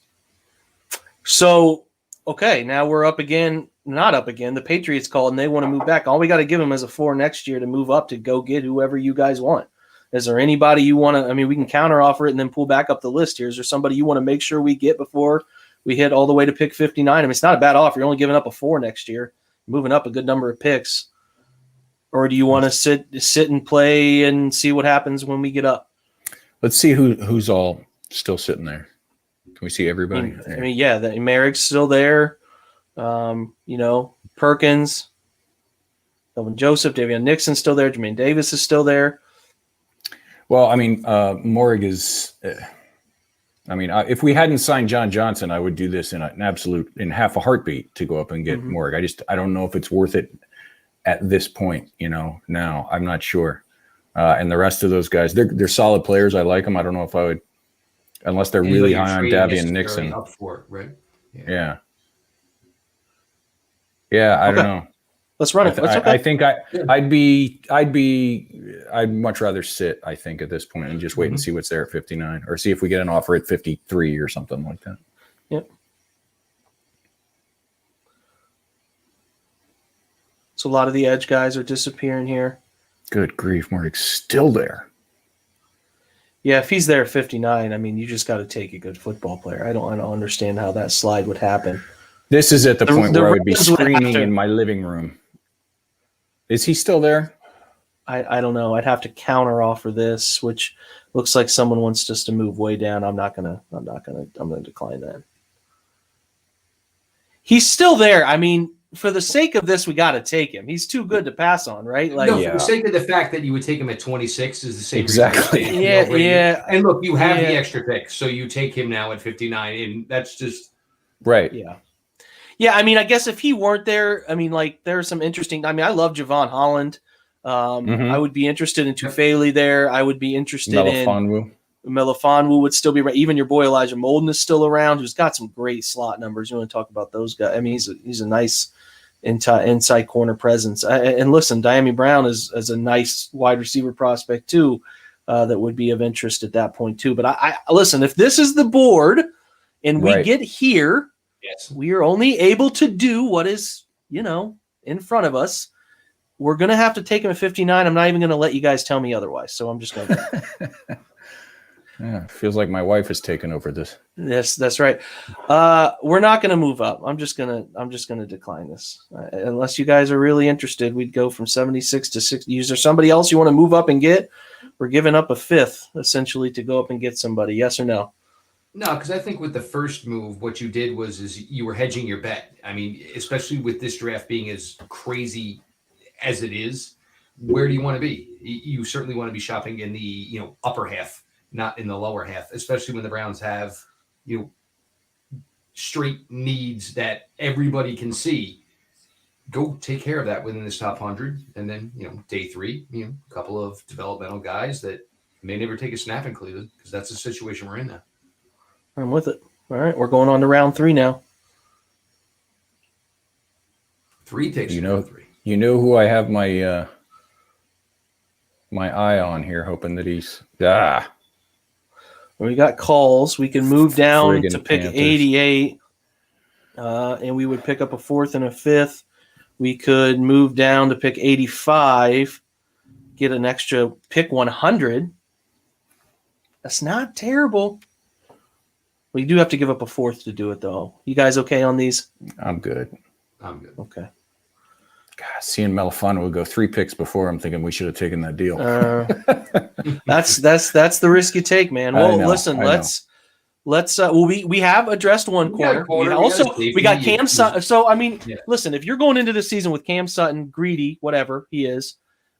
S1: So okay, now we're up again. Not up again. The Patriots called and they want to move back. All we got to give them is a 4 next year to move up to go get whoever you guys want. Is there anybody you want to? I mean, we can counter offer it and then pull back up the list here. Is there somebody you want to make sure we get before we hit all the way to pick 59? I mean, it's not a bad offer. You're only giving up a 4 next year, moving up a good number of picks. Or do you want to sit and play and see what happens when we get up?
S2: Let's see who's all still sitting there. Can we see everybody?
S1: I mean, yeah, Merrick's still there. Perkins, Kelvin Joseph, Davion Nixon's still there. Jermaine Davis is still there.
S2: Well, I mean, Morrig is. If we hadn't signed John Johnson, I would do this in half a heartbeat to go up and get Morrig. I don't know if it's worth it at this point. Now I'm not sure. And the rest of those guys, they're solid players. I like them. I don't know if I would, unless they're really high on Davion Nixon.
S3: Up for it, right?
S2: Yeah. I don't know.
S1: Let's run it.
S2: I think I'd much rather sit, I think, at this point and just wait and see what's there at 59 or see if we get an offer at 53 or something like that.
S1: Yep. So a lot of the edge guys are disappearing here.
S2: Good grief, Morgan's still there.
S1: Yeah, if he's there at 59, I mean, you just got to take a good football player. I don't understand how that slide would happen.
S2: This is at the point where I would be screaming in my living room. Is he still there?
S1: I don't know. I'd have to counter offer this, which looks like someone wants us to move way down. I'm gonna decline that. He's still there. I mean, for the sake of this, we got to take him. He's too good to pass on, right?
S3: For the sake of the fact that you would take him at 26 is the same.
S2: Exactly.
S1: Yeah.
S3: And look, you have the extra pick, so you take him now at 59, and that's just
S2: right.
S1: Yeah. Yeah, I mean, I guess if he weren't there, I mean, like, there's some interesting – I mean, I love Javon Holland. I would be interested in Tufele there. I would be interested in – Melifonwu would still be – even your boy Elijah Molden is still around, who's got some great slot numbers. You want to talk about those guys. I mean, he's a nice inside corner presence. And listen, Dyami Brown is a nice wide receiver prospect too that would be of interest at that point too. But I listen, if this is the board and we get here –
S3: yes,
S1: we are only able to do what is, in front of us. We're going to have to take him at 59. I'm not even going to let you guys tell me otherwise. So I'm just going to.
S2: Yeah, feels like my wife has taken over this.
S1: Yes, that's right. We're not going to move up. I'm just going to decline this. Unless you guys are really interested, we'd go from 76 to 60. Is there somebody else you want to move up and get? We're giving up a 5th essentially to go up and get somebody. Yes or no?
S3: No, because I think with the first move, what you did is you were hedging your bet. I mean, especially with this draft being as crazy as it is, where do you want to be? You certainly want to be shopping in the upper half, not in the lower half, especially when the Browns have straight needs that everybody can see. Go take care of that within this top 100, and then day 3, a couple of developmental guys that may never take a snap in Cleveland because that's the situation we're in now.
S1: I'm with it. All right, we're going on to round 3 now.
S3: 3 picks.
S2: You know who I have my my eye on here, hoping that he's
S1: We got calls. We can move down to pick
S2: Panthers.
S1: 88, and we would pick up a 4th and a 5th. We could move down to pick 85, get an extra pick 100. That's not terrible. We do have to give up a 4th to do it, though. You guys okay on these?
S2: I'm good.
S3: I'm good.
S1: Okay.
S2: God, seeing Melifano would go 3 picks before, I'm thinking we should have taken that deal.
S1: That's the risk you take, man. Well, listen, let's well, we have addressed one corner. We got Cam Sutton. So I mean, listen, if you're going into the season with Cam Sutton, greedy, whatever he is,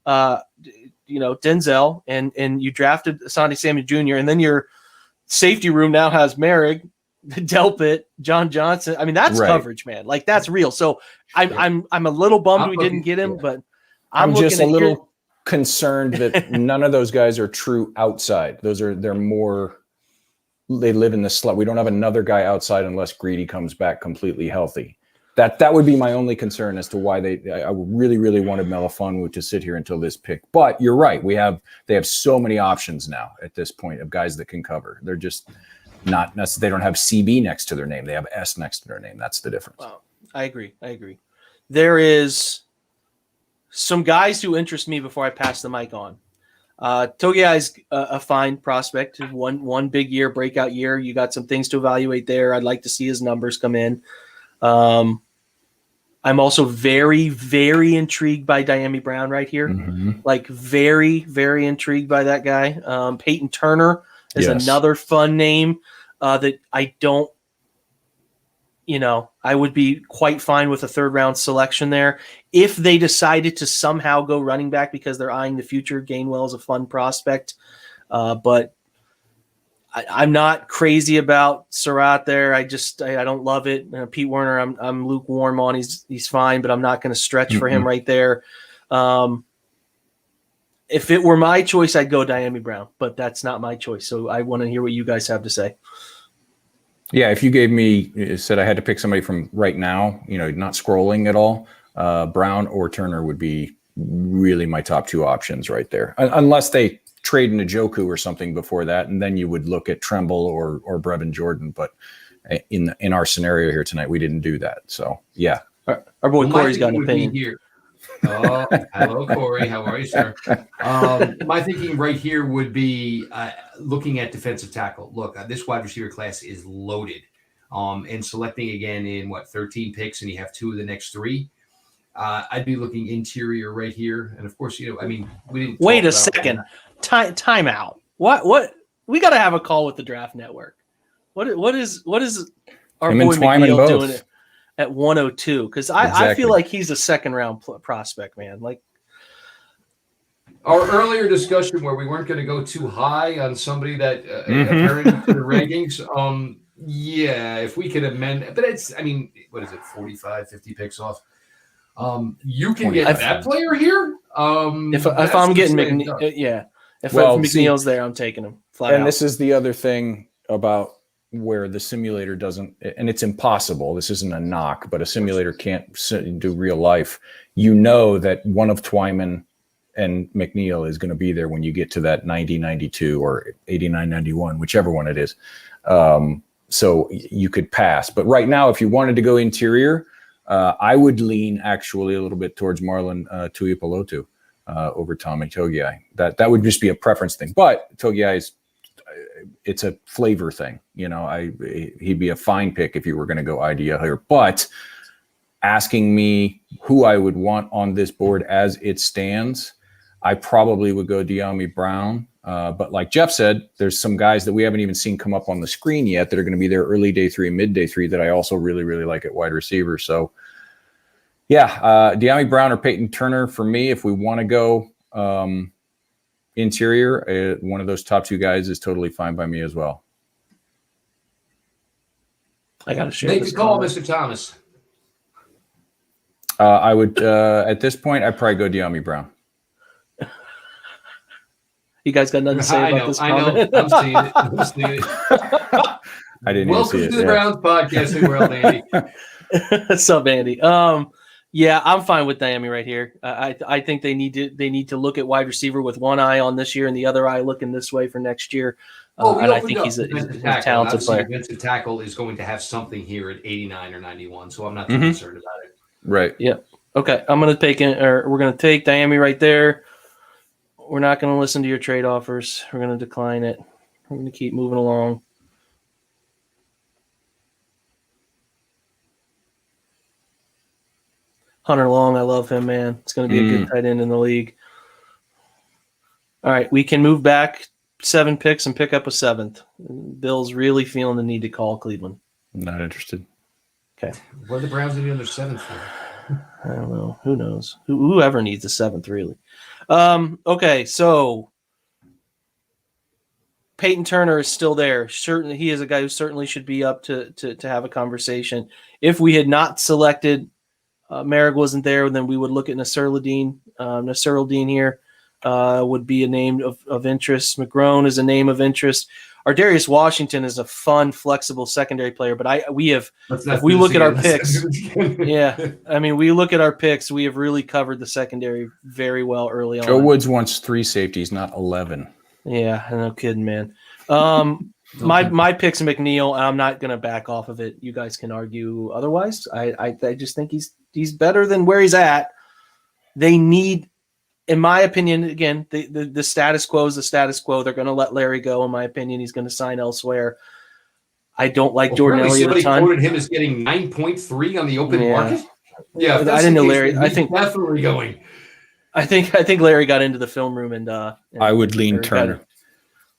S1: Denzel, and you drafted Asante Samuel Jr., and then your safety room now has Merrick, Delpit, John Johnson. I mean, that's coverage, man. Like that's real. So I'm a little bummed we didn't get him, but
S2: I'm just a little concerned that none of those guys are true outside. They're more. They live in the slot. We don't have another guy outside unless Greedy comes back completely healthy. That would be my only concern as to why I really, really wanted Melifonwu to sit here until this pick. But you're right. They have so many options now at this point of guys that can cover. They're just not necessarily. They don't have CB next to their name. They have S next to their name. That's the difference.
S1: Wow. I agree. There is some guys who interest me before I pass the mic on. Togiai is a fine prospect. One big year, breakout year. You got some things to evaluate there. I'd like to see his numbers come in. I'm also very, very intrigued by Dyami Brown right here.
S2: Mm-hmm.
S1: Like very, very intrigued by that guy. Peyton Turner is another fun name that I don't, I would be quite fine with a 3rd round selection there. If they decided to somehow go running back because they're eyeing the future, Gainwell is a fun prospect. But I'm not crazy about Surratt there. I don't love it. Pete Werner, I'm lukewarm on. He's fine, but I'm not going to stretch for him right there. If it were my choice, I'd go Dyami Brown, but that's not my choice. So I want to hear what you guys have to say.
S2: Yeah, if you said I had to pick somebody from right now, not scrolling at all, Brown or Turner would be really my top 2 options right there. Unless they trade Njoku or something before that, and then you would look at Tremble or Brevin Jordan. But in our scenario here tonight, we didn't do that. So yeah,
S1: our boy Corey's got an opinion
S3: here. Oh, hello, Corey. How are you, sir? My thinking right here would be looking at defensive tackle. Look, this wide receiver class is loaded. And selecting again in 13 picks, and you have 2 of the next 3. I'd be looking interior right here, and of course, we didn't.
S1: Wait a second. Time out. What? We got to have a call with the Draft Network. What is our boy McNeil doing at 102? Because I feel like he's a 2nd round prospect, man. Like
S3: our earlier discussion where we weren't going to go too high on somebody that apparent to the rankings. Yeah, if we could amend, but what is it? 45, 50 picks off. You can get that player here.
S1: If I'm getting McNeil, if McNeil's there, I'm taking him.
S2: And this is the other thing about where the simulator doesn't, and it's impossible. This isn't a knock, but a simulator can't do real life. That one of Twyman and McNeil is going to be there when you get to that 90-92 or 89-91, whichever one it is. So you could pass. But right now, if you wanted to go interior, I would lean actually a little bit towards Marlon Tuipulotu over Tommy Togiai. That would just be a preference thing. But Togiai it's a flavor thing. He'd be a fine pick if you were going to go idea here. But asking me who I would want on this board as it stands, I probably would go Dyami Brown. But like Jeff said, there's some guys that we haven't even seen come up on the screen yet that are going to be there early day 3, mid day 3 that I also really, really like at wide receiver. So yeah, Dyami Brown or Peyton Turner for me, if we want to go interior, one of those top 2 guys is totally fine by me as well.
S1: I got to share.
S3: Make the call, Mr. Thomas.
S2: I would, at this point, I'd probably go Dyami Brown.
S1: You guys got nothing to say about this comment?
S3: I'm seeing it.
S2: I didn't
S3: Welcome
S2: even see
S3: to the Browns podcasting world, Andy.
S1: What's up, Andy? Yeah, I'm fine with Dyami right here. I think they need to look at wide receiver with one eye on this year and the other eye looking this way for next year. And I think he's a talented player.
S3: Defensive tackle is going to have something here at 89 or 91, so I'm not too concerned about it.
S2: Right.
S1: Yeah. Okay. We're going to take Dyami right there. We're not going to listen to your trade offers. We're going to decline it. We're going to keep moving along. Hunter Long, I love him, man. It's going to be a good tight end in the league. All right, we can move back 7 picks and pick up a 7th. Bill's really feeling the need to call Cleveland.
S2: Not interested.
S1: Okay.
S3: What are the Browns going to do on their 7th for?
S1: I don't know. Who knows? Whoever needs a 7th, really. Okay, so Peyton Turner is still there. Certainly, he is a guy who certainly should be up to have a conversation. If we had not selected Merrick wasn't there, then we would look at Nasruddin. Nasruddin here would be a name of interest. McGrone is a name of interest. Ardarius Washington is a fun, flexible secondary player, but if we look at our picks, we look at our picks, we have really covered the secondary very well early on.
S2: Joe Woods wants 3 safeties, not 11.
S1: Yeah, no kidding, man. My pick's McNeil, and I'm not going to back off of it. You guys can argue otherwise. I just think he's better than where he's at. They need, in my opinion, again, the status quo is the status quo. They're going to let Larry go. In my opinion, he's going to sign elsewhere. I don't like Jordan Elliott a ton.
S3: Somebody quoted him as getting 9.3 on the open market. Yeah,
S1: I didn't know Larry. I think
S3: definitely going.
S1: I think Larry got into the film room and
S2: I would lean Turner.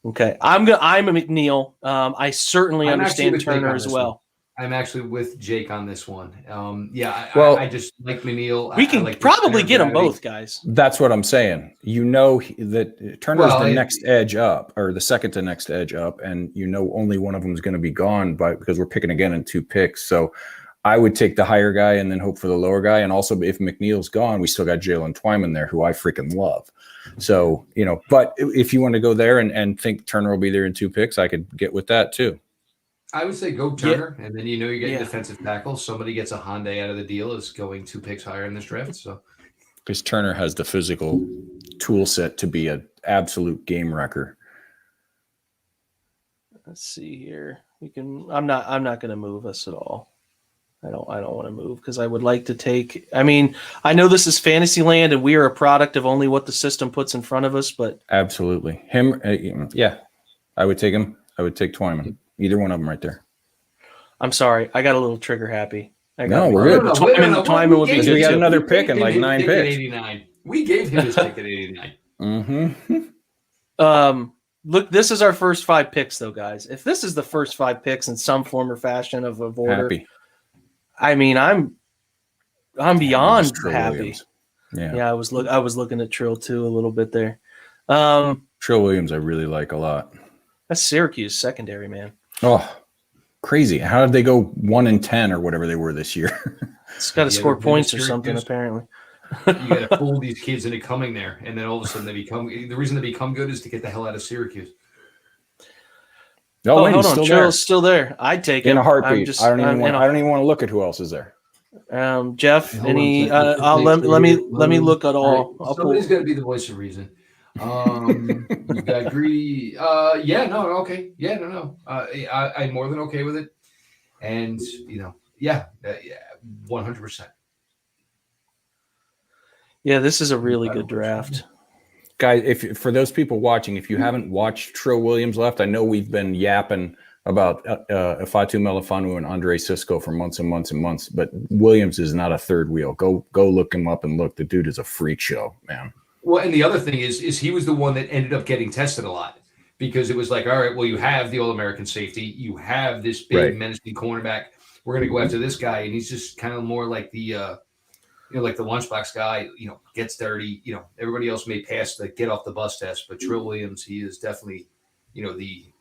S1: Okay, I'm a McNeil. I certainly understand Turner as well.
S3: I'm actually with Jake on this one. I just like McNeil.
S1: We can probably get them both, guys.
S2: That's what I'm saying. You know that Turner is the next edge up, or the second to next edge up, and you know only one of them is going to be gone because we're picking again in 2 picks. So I would take the higher guy and then hope for the lower guy. And also, if McNeil's gone, we still got Jalen Twyman there, who I freaking love. So, but if you want to go there and think Turner will be there in 2 picks, I could get with that too.
S3: I would say go Turner, and then you're getting defensive tackle. Somebody gets a Hyundai out of the deal is going 2 picks higher in this draft. So,
S2: because Turner has the physical tool set to be an absolute game wrecker.
S1: Let's see here. I'm not going to move us at all. I don't want to move because I would like to take. I mean, I know this is fantasy land, and we are a product of only what the system puts in front of us. But
S2: absolutely, him. I would take him. I would take Twyman. Either one of them right there.
S1: I'm sorry. I got a little trigger happy.
S2: No, we're good.
S1: Twyman would be good.
S2: We got another pick in like 9 picks.
S3: 89. We gave him his pick at 89.
S2: Mm-hmm.
S1: Look, this is our first 5 picks, though, guys. If this is the first 5 picks in some form or fashion of order,
S2: happy.
S1: I mean, I'm beyond happy.
S2: Williams.
S1: Yeah. I was looking at Trill too a little bit there.
S2: Trill Williams, I really like a lot.
S1: That's Syracuse secondary, man.
S2: Oh, crazy! How did they go 1-10 or whatever they were this year?
S1: It's got to score points or something, apparently.
S3: You got to fool these kids into coming there, and then all of a sudden the reason they become good is to get the hell out of Syracuse.
S2: Oh, wait,
S1: hold on, Trill's still there. I'd take him
S2: in a heartbeat. I don't even want to look at who else is there.
S1: Jeff, let me look at all.
S3: Somebody's got to be the voice of reason. I agree. Okay. Yeah, no. I'm more than okay with it. And 100%.
S1: Yeah, this is a really good draft.
S2: Guys, for those people watching, if you haven't watched Trill Williams left, I know we've been yapping about Ifeatu Melifonwu and Andre Sisco for months and months and months, but Williams is not a third wheel. Go look him up and look. The dude is a freak show, man.
S3: Well, and the other thing is he was the one that ended up getting tested a lot because it was like, all right, well, you have the All-American safety. You have this big menacing cornerback. We're going to go after this guy, and he's just kind of more like the like the lunchbox guy, gets dirty. Everybody else may pass the get off the bus test, but Trill Williams, he is definitely,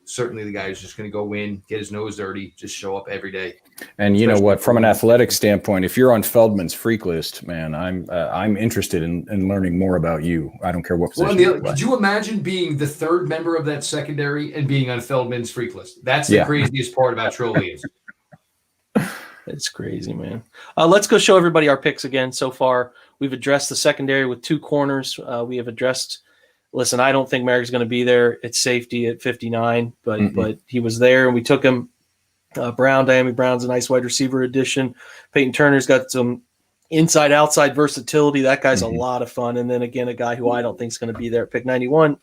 S3: certainly the guy who's just going to go in, get his nose dirty, just show up every day. And
S2: you know what? From an athletic standpoint, if you're on Feldman's freak list, man, I'm interested in learning more about you. I don't care what position.
S3: Could you imagine being the 3rd member of that secondary and being on Feldman's freak list? That's the craziest part about Trill Williams.
S1: It's crazy, man. Let's go show everybody our picks again. So far, we've addressed the secondary with 2 corners. We have addressed. Listen, I don't think Merrick's going to be there at safety at 59, but he was there, and we took him. Dyami Brown's a nice wide receiver addition. Peyton Turner's got some inside-outside versatility. That guy's a lot of fun. And then again, a guy who I don't think is going to be there at pick 91,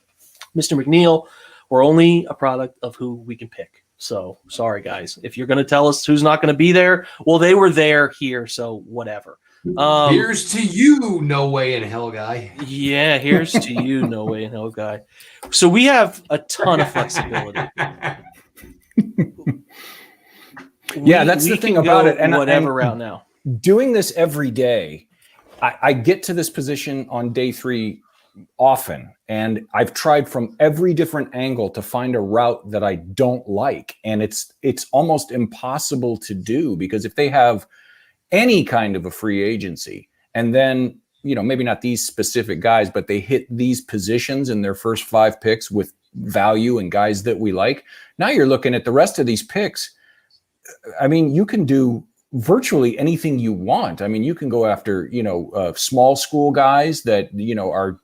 S1: Mr. McNeil. We're only a product of who we can pick. So sorry, guys. If you're going to tell us who's not going to be there, well, they were there here, so whatever.
S3: Here's to you, no way in hell guy.
S1: Yeah, here's to you, no way in hell guy. So we have a ton of flexibility.
S2: Yeah, that's the thing about it. And
S1: whatever route now.
S2: Doing this every day, I get to this position on day 3 often, and I've tried from every different angle to find a route that I don't like, and it's almost impossible to do, because if they have any kind of a free agency, and then, you know, maybe not these specific guys, but they hit these positions in their first 5 picks with value and guys that we like, now you're looking at the rest of these picks. I mean, you can do virtually anything you want. I mean, you can go after, you know, small school guys that, you know, are,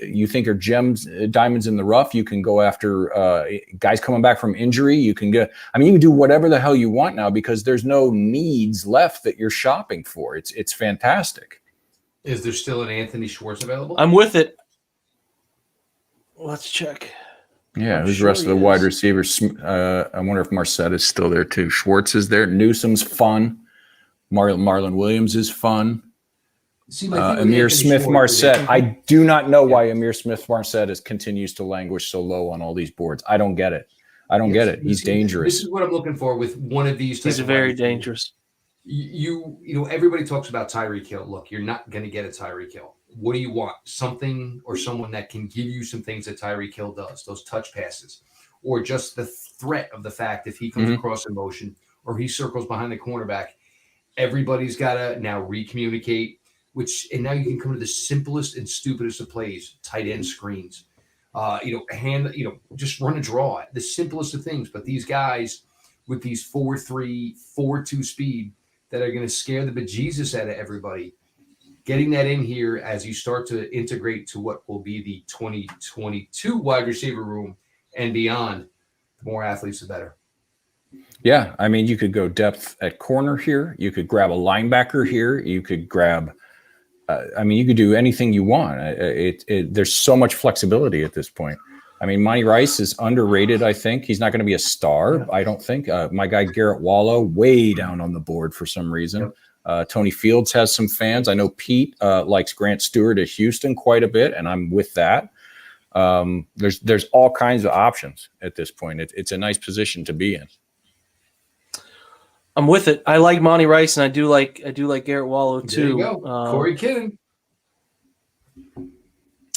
S2: you think are gems, diamonds in the rough. You can go after guys coming back from injury. You can get, I mean, you can do whatever the hell you want now, because there's no needs left that you're shopping for. It's fantastic.
S3: Is there still an Anthony Schwartz available?
S1: I'm with it. Let's check.
S2: Yeah, who's the rest of the wide receivers? I wonder if Marset is still there too. Schwartz is there. Newsom's fun. Marlon Williams is fun.
S3: See,
S2: Amir Smith-Marset. I do not know why Amir Smith-Marset continues to languish so low on all these boards. I don't get it. I don't get it. He's dangerous.
S3: This is what I'm looking for with one of these.
S1: He's very dangerous.
S3: You know, everybody talks about Tyreek Hill. Look, you're not going to get a Tyreek Hill. What do you want? Something or someone that can give you some things that Tyreek Hill does, those touch passes, or just the threat of the fact if he comes across in motion or he circles behind the cornerback, everybody's got to now recommunicate, and now you can come to the simplest and stupidest of plays, tight end screens, just run a draw, the simplest of things. But these guys with these 4.3, 4.2 speed that are going to scare the bejesus out of everybody, getting that in here as you start to integrate to what will be the 2022 wide receiver room and beyond, the more athletes, the better.
S2: Yeah, I mean, you could go depth at corner here. You could grab a linebacker here. You could grab, you could do anything you want. There's so much flexibility at this point. I mean, Monty Rice is underrated, I think. He's not going to be a star, I don't think. My guy Garrett Wallow, way down on the board for some reason. Yep. Tony Fields has some fans. I know Pete likes Grant Stewart at Houston quite a bit, and I'm with that. There's all kinds of options at this point. It's a nice position to be in.
S1: I'm with it. I like Monty Rice, and I do like Garrett Wallow too.
S3: There you go. Corey Kitton,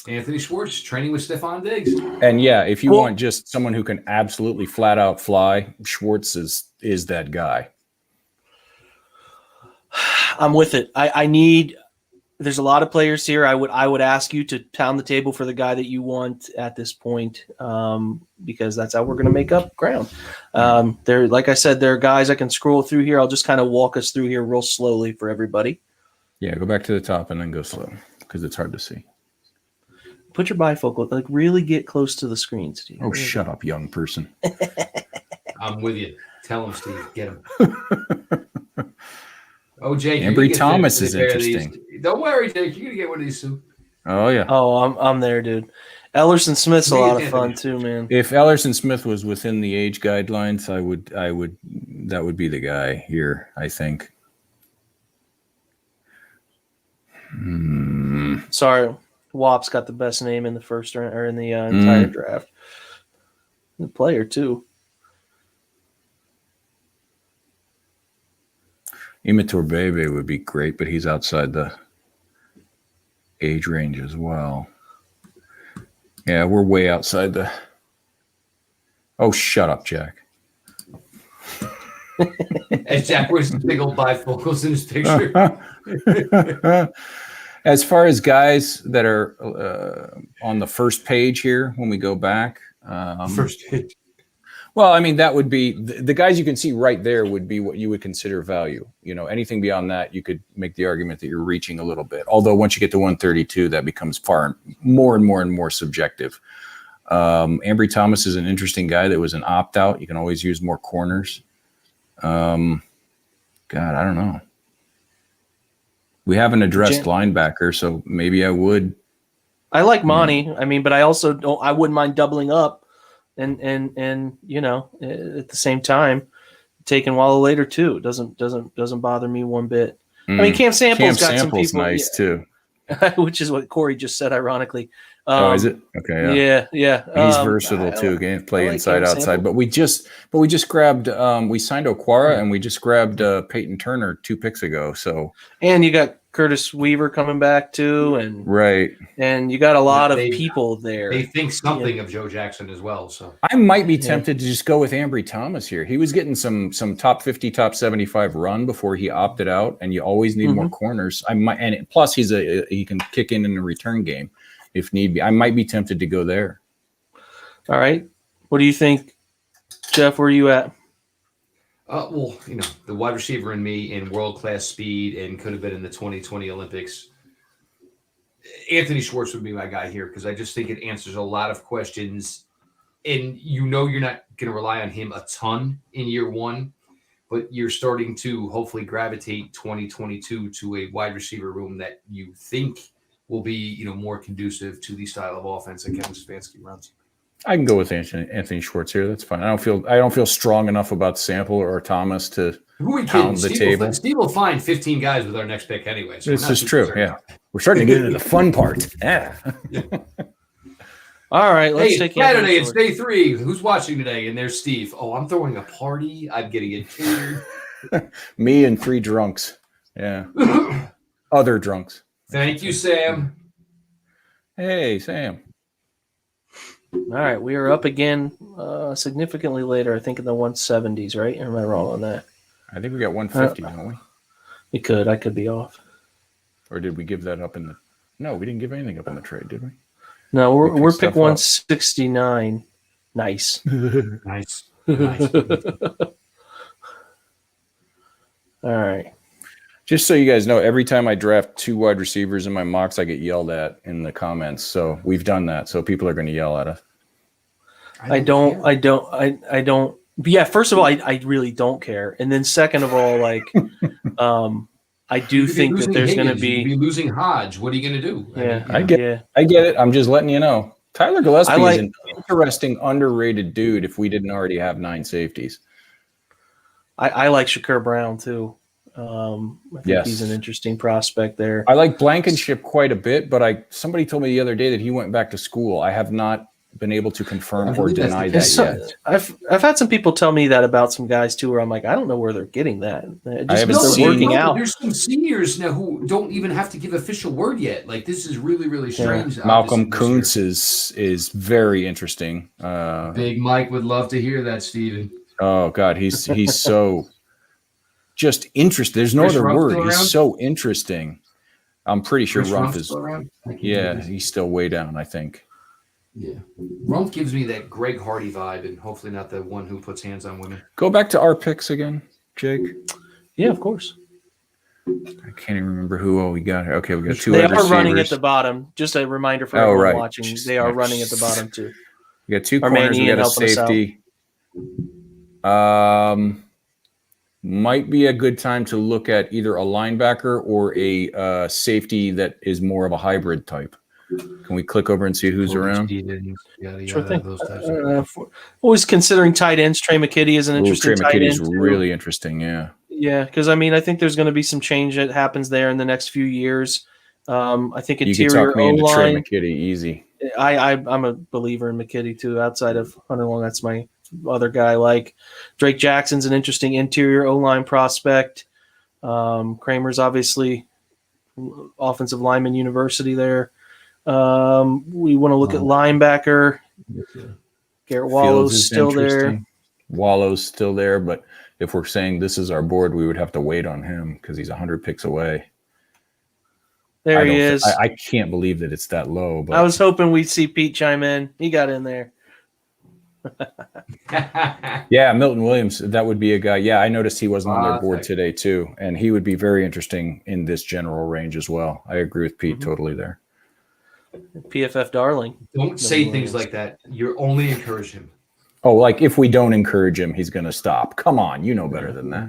S3: Anthony Schwartz training with Stephon Diggs.
S2: And yeah, if you want just someone who can absolutely flat out fly, Schwartz is that guy.
S1: I'm with it. There's a lot of players here. I would ask you to pound the table for the guy that you want at this point, because that's how we're going to make up ground. Like I said, there are guys I can scroll through here. I'll just kind of walk us through here real slowly for everybody.
S2: Yeah, go back to the top and then go slow because it's hard to see.
S1: Put your bifocal, like really get close to the screen, Steve.
S2: Oh, shut up, young person.
S3: I'm with you. Tell him, Steve. Get him. Oh, Jake.
S2: Ambry Thomas is interesting.
S3: Don't worry, Jake. You're going to get one of these soon.
S2: Oh, yeah.
S1: Oh, I'm there, dude. Ellerson Smith's a lot of fun too, man.
S2: If Ellerson Smith was within the age guidelines, that would be the guy here, I think.
S1: Sorry, Wop's got the best name in the first round or in the entire draft. The player too.
S2: Immature Bebe would be great, but he's outside the age range as well. Yeah, we're way outside the. Oh, shut up, Jack.
S3: And Jack wears big old bifocals in his picture.
S2: As far as guys that are on the first page here, when we go back,
S3: first page.
S2: Well, I mean, that would be the guys you can see right there would be what you would consider value. You know, anything beyond that, you could make the argument that you're reaching a little bit. Although once you get to 132, that becomes far more and more subjective. Ambry Thomas is an interesting guy that was an opt-out. You can always use more corners. God, I don't know. We haven't addressed linebacker, so maybe I would. I
S1: like Monty. I mean, but I also don't. I wouldn't mind doubling up. And you know, at the same time, taking Wallow later too. It doesn't bother me one bit. I mean, Cam Sample's got some
S2: Sample's
S1: people,
S2: nice too.
S1: which is what Corey just said, ironically.
S2: Is it? Okay.
S1: Yeah.
S2: He's versatile too. Can play inside, outside. But we just grabbed. We signed Okwara and we just grabbed Peyton Turner 2 picks ago. So
S1: and you got Curtis Weaver coming back too, and
S2: right.
S1: And you got a lot of people there.
S3: They think something of Joe Jackson as well. So
S2: I might be tempted to just go with Ambry Thomas here. He was getting some top 50, top 75 run before he opted out, and you always need more corners. And plus he can kick in the return game if need be. I might be tempted to go there.
S1: All right. What do you think, Jeff? Where are you at?
S3: Well, the wide receiver in me in world-class speed and could have been in the 2020 Olympics. Anthony Schwartz would be my guy here because I just think it answers a lot of questions. And you're not going to rely on him a ton in year one, but you're starting to hopefully gravitate 2022 to a wide receiver room that you think will be, more conducive to the style of offense that Kevin Stefanski runs. I
S2: can go with Anthony Schwartz here. That's fine. I don't feel strong enough about Sample or Thomas to pound the table.
S3: Steve will find 15 guys with our next pick anyway. So
S2: this is true. Yeah, we're starting to get into the fun part. Yeah.
S1: All right. Let's take
S3: Saturday. It's day 3. Who's watching today? And there's Steve. Oh, I'm throwing a party. I'm getting it catered.
S2: Me and 3 drunks. Yeah. Other drunks.
S3: Thank you, Sam.
S2: Hey, Sam.
S1: All right, we are up again significantly later, I think in the 170s, right? Or am I wrong on that?
S2: I think we got 150, don't we?
S1: I could be off.
S2: Or did we give that up No, we didn't give anything up in the trade, did we?
S1: No, we're pick 169. Nice.
S3: Nice.
S1: All right.
S2: Just so you guys know, every time I draft 2 wide receivers in my mocks, I get yelled at in the comments. So we've done that. So people are going to yell at us.
S1: I don't. Yeah. First of all, I really don't care. And then second of all, I do think that there's going to be
S3: losing Hodge. What are you going to do?
S1: Yeah.
S2: I get it. I'm just letting you know. Tyler Gillespie is an interesting, underrated dude if we didn't already have 9 safeties.
S1: I like Shakur Brown too. I think he's an interesting prospect there.
S2: I like Blankenship quite a bit, but somebody told me the other day that he went back to school. I have not been able to confirm or deny that yet.
S1: I've had some people tell me that about some guys too, where I'm like, I don't know where they're getting that.
S3: Working out. There's some seniors now who don't even have to give official word yet. Like this is really, really strange.
S2: Yeah. Malcolm Kuntz is very interesting.
S3: Big Mike would love to hear that, Steven.
S2: Oh God, he's so. Just interesting. There's no other word. He's so interesting. I'm pretty sure Rumpf is. Yeah, he's still way down, I think.
S3: Yeah. Rumpf gives me that Greg Hardy vibe, and hopefully not the one who puts hands on women.
S2: Go back to our picks again, Jake.
S1: Yeah, of course.
S2: I can't even remember who all we got here. Okay, we got 2
S1: They are running at the bottom. Just a reminder for everyone watching. They are running at the bottom too.
S2: We got 2 corners. We got a safety. Might be a good time to look at either a linebacker or a safety that is more of a hybrid type. Can we click over and see who's around?
S1: Sure thing. Always considering tight ends. Trey McKitty is an interesting tight end.
S2: Trey McKitty is really interesting, yeah.
S1: Yeah, because I think there's going to be some change that happens there in the next few years. I think interior O-line.
S2: Trey McKitty, easy.
S1: I'm a believer in McKitty too. Outside of Hunter Long, that's my other guy. Like Drake Jackson's an interesting interior O-line prospect. Kramer's obviously offensive lineman university there. We want to look at linebacker. Garrett Wallow's still there.
S2: Wallow's still there, but if we're saying this is our board, we would have to wait on him because he's 100 picks away.
S1: There he is.
S2: I can't believe that it's that low. But
S1: I was hoping we'd see Pete chime in. He got in there.
S2: Yeah, Milton Williams, that would be a guy. Yeah, I noticed he wasn't on their board today too, and he would be very interesting in this general range as well. I agree with Pete totally there.
S1: PFF darling.
S3: Don't say things like that. You're only encourage him.
S2: Oh, like if we don't encourage him, he's going to stop. Come on, you know better than that.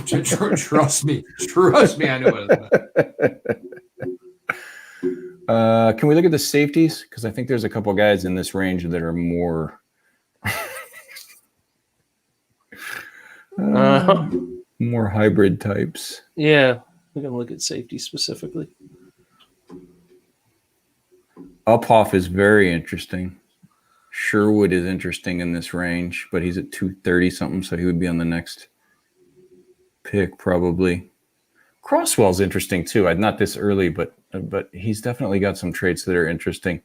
S3: Trust me. Trust me, I know better than that.
S2: Can we look at the safeties? Because I think there's a couple guys in this range that are more. More hybrid types.
S1: Yeah, we're going to look at safety specifically.
S2: Uphoff is very interesting. Sherwood is interesting in this range, but he's at 230 something, so he would be on the next pick probably. Crosswell's interesting too. Not this early, but he's definitely got some traits that are interesting.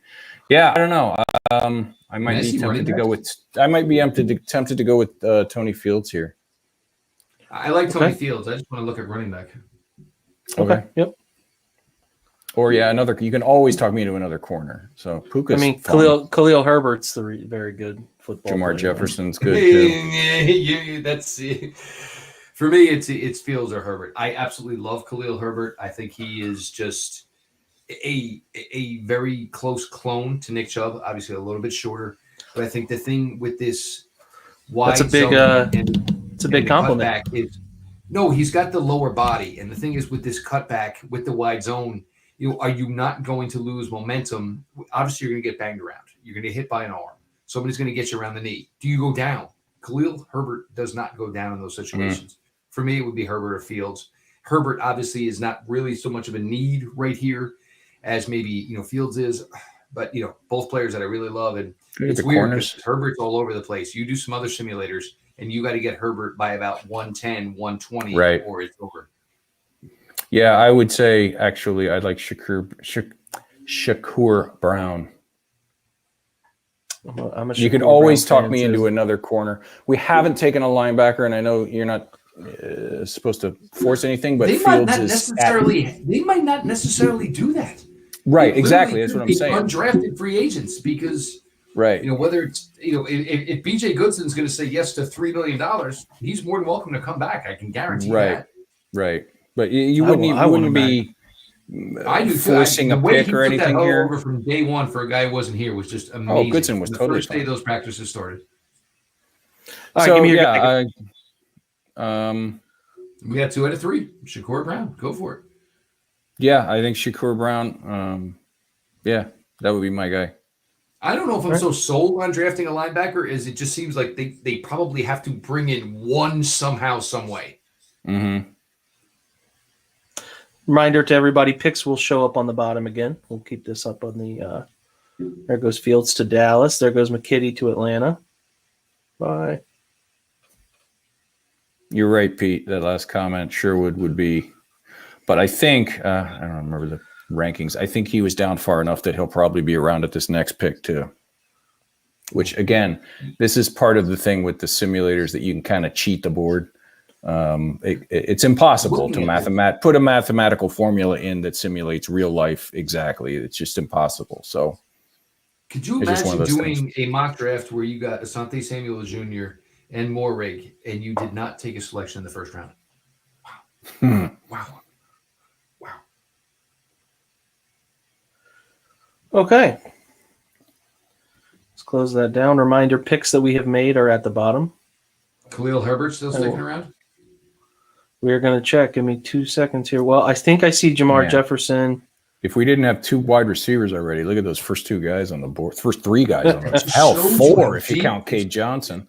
S2: Yeah, I don't know. I might be tempted to go with. I might be tempted to go with Tony Fields here.
S3: I like Tony Fields. I just want to look at running back.
S2: Okay.
S1: Yep.
S2: Or another. You can always talk me into another corner. So Puka's.
S1: I mean, Khalil Herbert's the very good football.
S2: Jamar
S1: player.
S2: Jefferson's good too.
S3: That's for me. It's Fields or Herbert. I absolutely love Khalil Herbert. I think he is just a very close clone to Nick Chubb. Obviously, a little bit shorter, but I think the thing with this wide
S1: it's a big compliment.
S3: He's got the lower body, and the thing is with this cutback with the wide zone. Are you not going to lose momentum? Obviously, you're going to get banged around. You're going to get hit by an arm. Somebody's going to get you around the knee. Do you go down? Khalil Herbert does not go down in those situations. For me, it would be Herbert or Fields. Herbert obviously is not really so much of a need right here as maybe Fields is, but both players that I really love. And it's weird because Herbert's all over the place. You do some other simulators, and you got to get Herbert by about 110, 120,
S2: right,
S3: or it's over.
S2: Yeah, I would say actually I'd like Shakur Brown. You can always talk me into another corner. We haven't taken a linebacker, and I know you're not supposed to force anything, but Fields is
S3: they might not necessarily do that.
S2: Right, exactly. That's what I'm saying.
S3: Undrafted free agents, because whether it's if BJ Goodson's going to say yes to $3 million, he's more than welcome to come back. I can guarantee that.
S2: Right. But you wouldn't be forcing a pick or anything here.
S3: Over from day one for a guy who wasn't here was just amazing.
S2: Oh, Goodson was totally
S3: first day those practices started.
S1: All right,
S2: so
S1: give me your
S3: we got 2 out of 3. Shakur Brown, go for it.
S2: Yeah, I think Shakur Brown. That would be my guy.
S3: I don't know if I'm so sold on drafting a linebacker, as it just seems like they probably have to bring in one somehow, some way.
S2: Mm-hmm.
S1: Reminder to everybody, picks will show up on the bottom again. We'll keep this up on the there goes Fields to Dallas. There goes McKitty to Atlanta. Bye.
S2: You're right, Pete. That last comment, Sherwood would be. But I think, I don't remember the rankings. I think he was down far enough that he'll probably be around at this next pick too. Which, again, this is part of the thing with the simulators that you can kind of cheat the board. It's impossible to put a mathematical formula in that simulates real life exactly. It's just impossible. So,
S3: could you imagine doing a mock draft where you got Asante Samuel Jr. and Morrig, and you did not take a selection in the first round? Wow.
S1: Okay. Let's close that down. Reminder, picks that we have made are at the bottom.
S3: Khalil Herbert still sticking around?
S2: We're
S1: going to check. Give me 2 seconds here. Well, I think I see Jamar Jefferson.
S2: If we didn't have 2 wide receivers already, look at those first 2 guys on the board. First 3 guys on the board. Hell, 4 if you count Cade Johnson.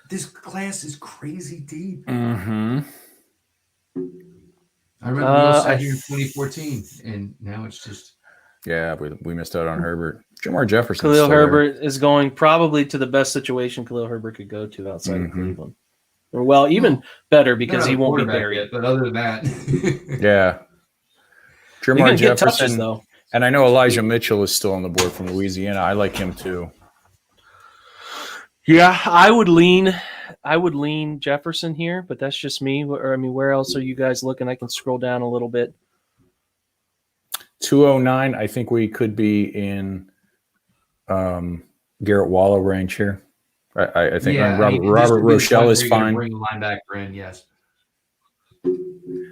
S3: This class is crazy deep.
S2: Mm-hmm.
S3: I remember we all sat here in 2014, and now it's just...
S2: Yeah, we missed out on Herbert. Jamar Jefferson.
S1: Khalil Herbert is going probably to the best situation Khalil Herbert could go to outside of Cleveland. Or, well, even better because he won't be buried.
S3: Yet, but other than that,
S2: yeah. Jamar Jefferson,
S1: touches, though.
S2: And I know Elijah Mitchell is still on the board from Louisiana. I like him too.
S1: Yeah, I would lean Jefferson here, but that's just me. Or, I mean, where else are you guys looking? I can scroll down a little bit.
S2: 209, I think we could be in Garrett Waller range here. I think Robert Rochelle is fine.
S3: Bring a linebacker in, yes.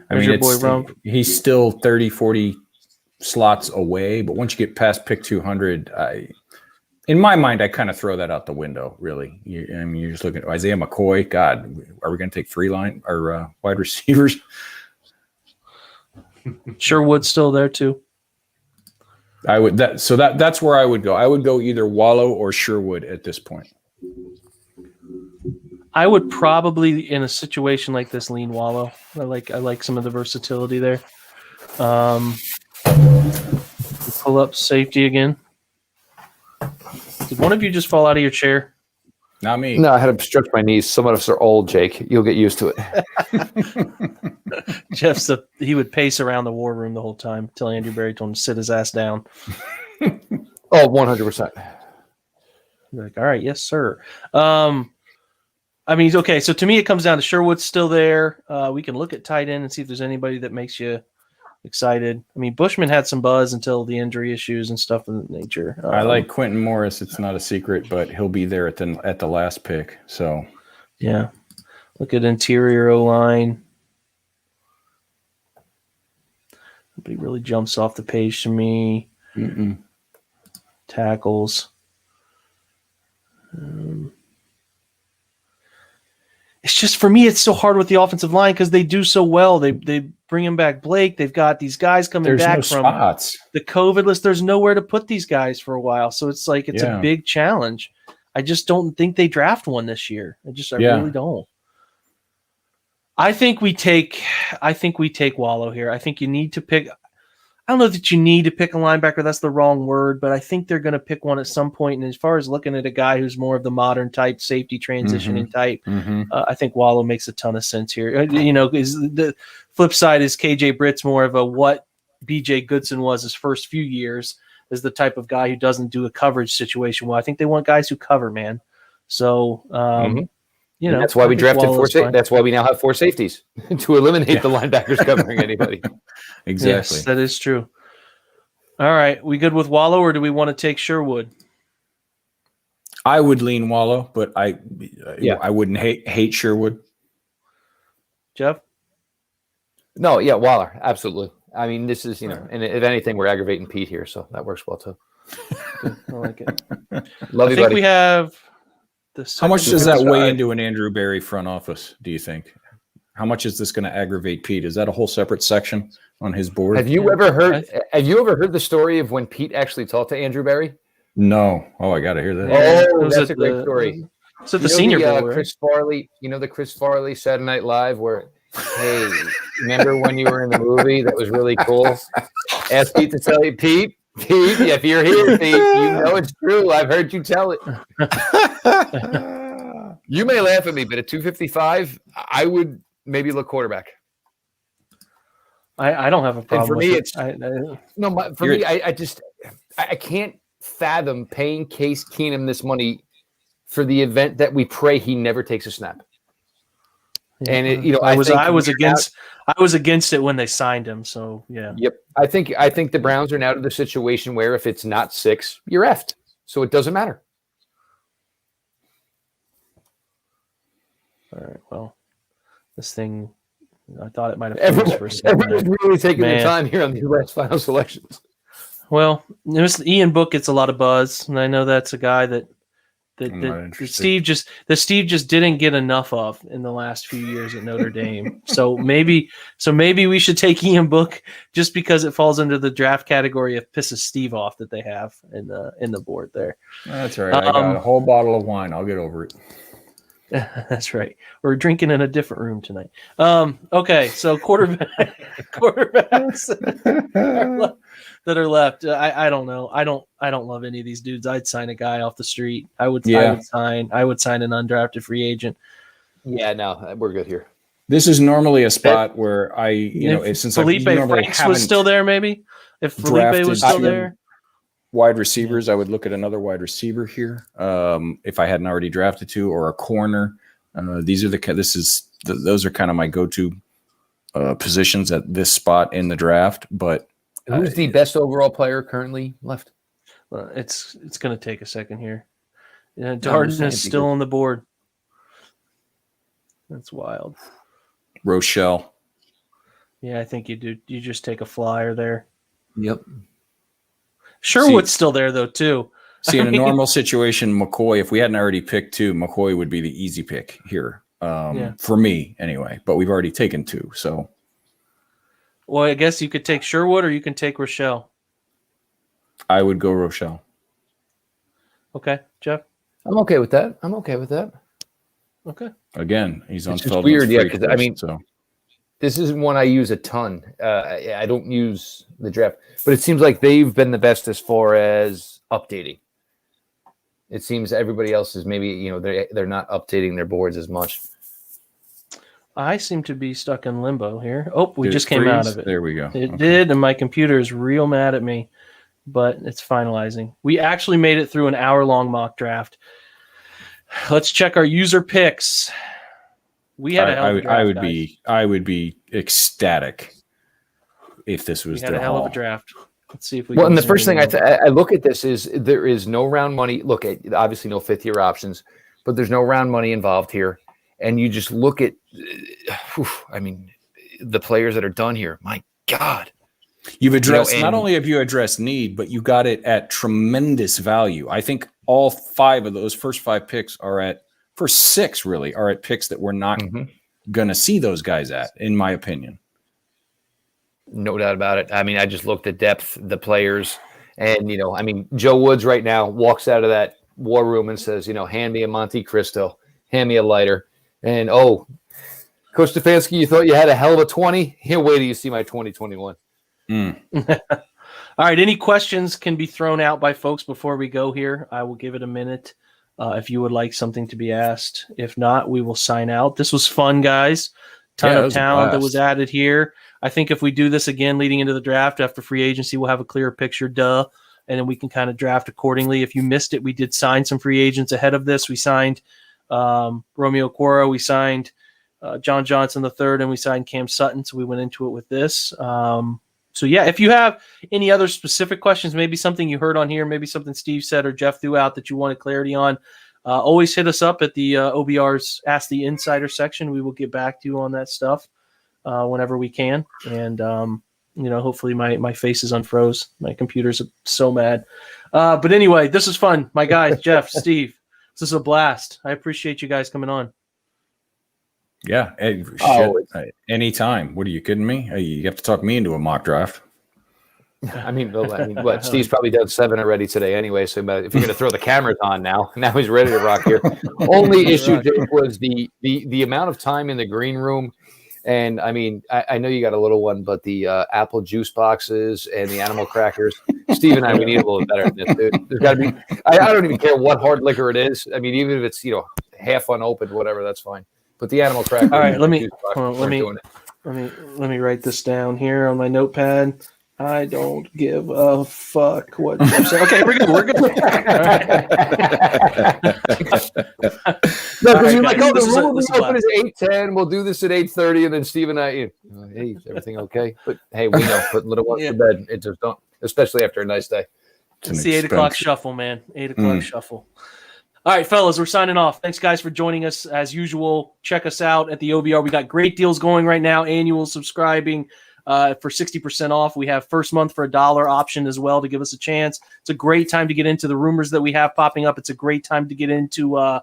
S2: I mean, he's still 30, 40 slots away, but once you get past pick 200, in my mind, I kind of throw that out the window, really. You're just looking at Isaiah McCoy. God, are we going to take 3 wide receivers?
S1: Sherwood's still there, too.
S2: That's where I would go. I would go either Wallow or Sherwood at this point.
S1: I would probably, in a situation like this, lean Wallow. I like some of the versatility there. Pull up safety again. Did one of you just fall out of your chair?
S2: Not me.
S4: No, I had to stretch my knees. Some of us are old, Jake. You'll get used to it.
S1: He would pace around the war room the whole time until Andrew Berry told him to sit his ass down.
S4: Oh, 100%.
S1: Like, all right, yes, sir. Okay, so to me, it comes down to Sherwood's still there. We can look at tight end and see if there's anybody that makes you excited. I mean, Bushman had some buzz until the injury issues and stuff of that nature.
S2: I like Quentin Morris. It's not a secret, but he'll be there at the last pick. So,
S1: yeah. Look at interior O-line. Nobody really jumps off the page to me.
S2: Mm-mm.
S1: Tackles. It's just, for me, it's so hard with the offensive line because they do so well. They bring him back Blake. They've got these guys coming back from
S2: spots.
S1: The COVID list. There's nowhere to put these guys for a while. So it's like it's a big challenge. I just don't think they draft one this year. I really don't. I think we take Wallow here. I think you need to pick. I don't know that you need to pick a linebacker. That's the wrong word, but I think they're going to pick one at some point. And as far as looking at a guy who's more of the modern type, safety transitioning type, I think Wallow makes a ton of sense here. Is the flip side is KJ Britt's more of a what BJ Goodson was his first few years, is the type of guy who doesn't do a coverage situation well. I think they want guys who cover, man. So,
S4: that's why we drafted that's why we now have 4 safeties to eliminate the linebackers covering anybody.
S2: Exactly.
S1: Yes, that is true. All right. We good with Wallow, or do we want to take Sherwood?
S2: I would lean Wallow, but I wouldn't hate Sherwood.
S1: Jeff?
S4: No, yeah, Waller. Absolutely. I mean, this is, and if anything, we're aggravating Pete here, so that works well too.
S1: I like it.
S4: Love you, buddy.
S1: We have
S2: how much does that weigh into an Andrew Berry front office, do you think? How much is this going to aggravate Pete? Is that a whole separate section on his board?
S4: Have you ever heard the story of when Pete actually talked to Andrew Berry?
S2: No. Oh, I got to hear that.
S4: Oh, that's a great story.
S1: So the Senior Bowl, right?
S4: Chris Farley, the Chris Farley Saturday Night Live where, hey, remember when you were in the movie? That was really cool. Ask Pete to tell you, Pete, if you're here, Pete, you know it's true. I've heard you tell it. You may laugh at me, but at 255, I would maybe look quarterback.
S1: I don't have a problem.
S4: And for me,
S1: it's
S4: I can't fathom paying Case Keenum this money for the event that we pray he never takes a snap. And I was against it when they signed him. So yeah. Yep. I think the Browns are now to the situation where if it's not 6, you're effed. So it doesn't matter.
S1: All right. Well, this thing, I thought it might have finished for a second.
S4: Everyone's really taking their time here on these last final selections.
S1: Well, Ian Book gets a lot of buzz, and I know that's a guy that Steve just didn't get enough of in the last few years at Notre Dame. So maybe we should take Ian Book just because it falls under the draft category of pisses Steve off that they have in the board there.
S2: That's all right. I got a whole bottle of wine. I'll get over it.
S1: That's right. We're drinking in a different room tonight. Okay, so quarterbacks that are left. I don't know. I don't love any of these dudes. I'd sign a guy off the street. I would sign an undrafted free agent.
S4: Yeah, no, we're good here.
S2: This is normally a spot where since
S1: Felipe Franks was still there, maybe if Felipe was still there.
S2: Wide receivers, I would look at another wide receiver here. If I hadn't already drafted 2, or a corner. Those are kind of my go-to positions at this spot in the draft. But
S4: who's the best overall player currently left?
S1: It's going to take a second here. Darden is still on the board. That's wild.
S2: Rochelle.
S1: Yeah, I think you do. You just take a flyer there.
S4: Yep.
S1: Sherwood's still there, though, too.
S2: See, in a normal situation, McCoy, if we hadn't already picked 2, McCoy would be the easy pick here. For me, anyway. But we've already taken 2, so.
S1: Well, I guess you could take Sherwood or you can take Rochelle.
S2: I would go Rochelle.
S1: Okay, Jeff?
S4: I'm okay with that.
S1: Okay.
S2: Again, he's on
S4: It's just weird, yeah, because I mean,
S2: so.
S4: This isn't one I use a ton. I don't use the draft, but it seems like they've been the best as far as updating. It seems everybody else is maybe, they're not updating their boards as much.
S1: I seem to be stuck in limbo here. Oh, we just came out of it.
S2: There we go.
S1: It did, and my computer is real mad at me, but it's finalizing. We actually made it through an hour-long mock draft. Let's check our user picks. We had a hell of a draft,
S2: I would be ecstatic if this was
S1: we had a hell of a draft. Let's see if we.
S4: Well, and the first thing I look at this is there is no round money. Look at obviously no fifth-year options, but there's no round money involved here. And you just look at, the players that are done here. My God,
S2: you've addressed not only have you addressed need, but you got it at tremendous value. I think all 5 of those first 5 picks first 6 really are at picks that we're not going to see those guys at, in my opinion.
S4: No doubt about it. I mean, I just looked at depth, the players, and, Joe Woods right now walks out of that war room and says, hand me a Monte Cristo, hand me a lighter. And, Coach Stefanski, you thought you had a hell of a 20? Here, wait till you see my 2021.
S1: All right. Any questions can be thrown out by folks before we go here. I will give it a minute. If you would like something to be asked. If not, we will sign out. This was fun, guys. Ton of talent that was added here. I think if we do this again leading into the draft after free agency, we'll have a clearer picture, and then we can kind of draft accordingly. If you missed it, we did sign some free agents ahead of this. We signed Romeo Quora, we signed John Johnson III, and we signed Cam Sutton, so we went into it with this. So, yeah, if you have any other specific questions, maybe something you heard on here, maybe something Steve said or Jeff threw out that you wanted clarity on, always hit us up at the OBR's Ask the Insider section. We will get back to you on that stuff whenever we can. And, hopefully my face is unfroze. My computer's so mad. But anyway, this is fun. My guys, Jeff, Steve, this is a blast. I appreciate you guys coming on.
S2: Yeah. Anytime. What are you kidding me? You have to talk me into a mock draft.
S4: What? Steve's probably done 7 already today anyway. So if you're going to throw the cameras on now he's ready to rock here. Only issue was the amount of time in the green room. And I know you got a little one, but the apple juice boxes and the animal crackers, Steve and I, we need a little better than this, dude. There's got to be. I don't even care what hard liquor it is. I mean, even if it's half unopened, whatever, that's fine. But the animal crackers. All right, let me
S1: write this down here on my notepad. I don't give a fuck what you say. Okay, we're good. No,
S4: because you're like, the room will be open at 8:10. We'll do this at 8:30, and then Steve and I, hey, is everything okay? But hey, we know putting little ones to bed. It just don't, especially after a nice day.
S1: It's the 8 o'clock shuffle, man. 8 o'clock shuffle. All right, fellas, we're signing off. Thanks, guys, for joining us. As usual, check us out at the OBR. We got great deals going right now. Annual subscribing for 60% off. We have first month for $1 option as well to give us a chance. It's a great time to get into the rumors that we have popping up. It's a great time to get into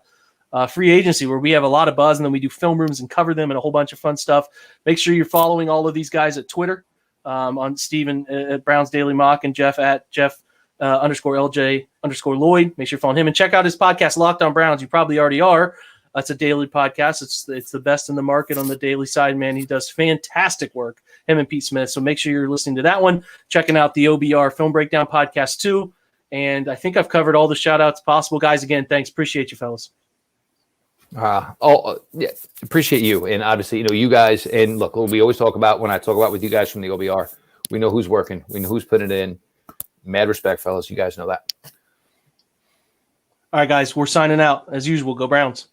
S1: free agency where we have a lot of buzz, and then we do film rooms and cover them and a whole bunch of fun stuff. Make sure you're following all of these guys at Twitter, on Steven at BrownsDailyMock and Jeff at Jeff _LJ_Lloyd. Make sure you're following him and check out his podcast, Locked On Browns. You probably already are. It's a daily podcast. It's the best in the market on the daily side, man. He does fantastic work, him and Pete Smith. So make sure you're listening to that one, checking out the OBR Film Breakdown podcast too. And I think I've covered all the shout outs possible. Guys, again, thanks. Appreciate you, fellas.
S4: Yeah, appreciate you. And obviously, you guys, and look, we always talk about, when I talk about with you guys from the OBR, we know who's working. We know who's putting it in. Mad respect, fellas. You guys know that.
S1: All right, guys, we're signing out. As usual, go Browns.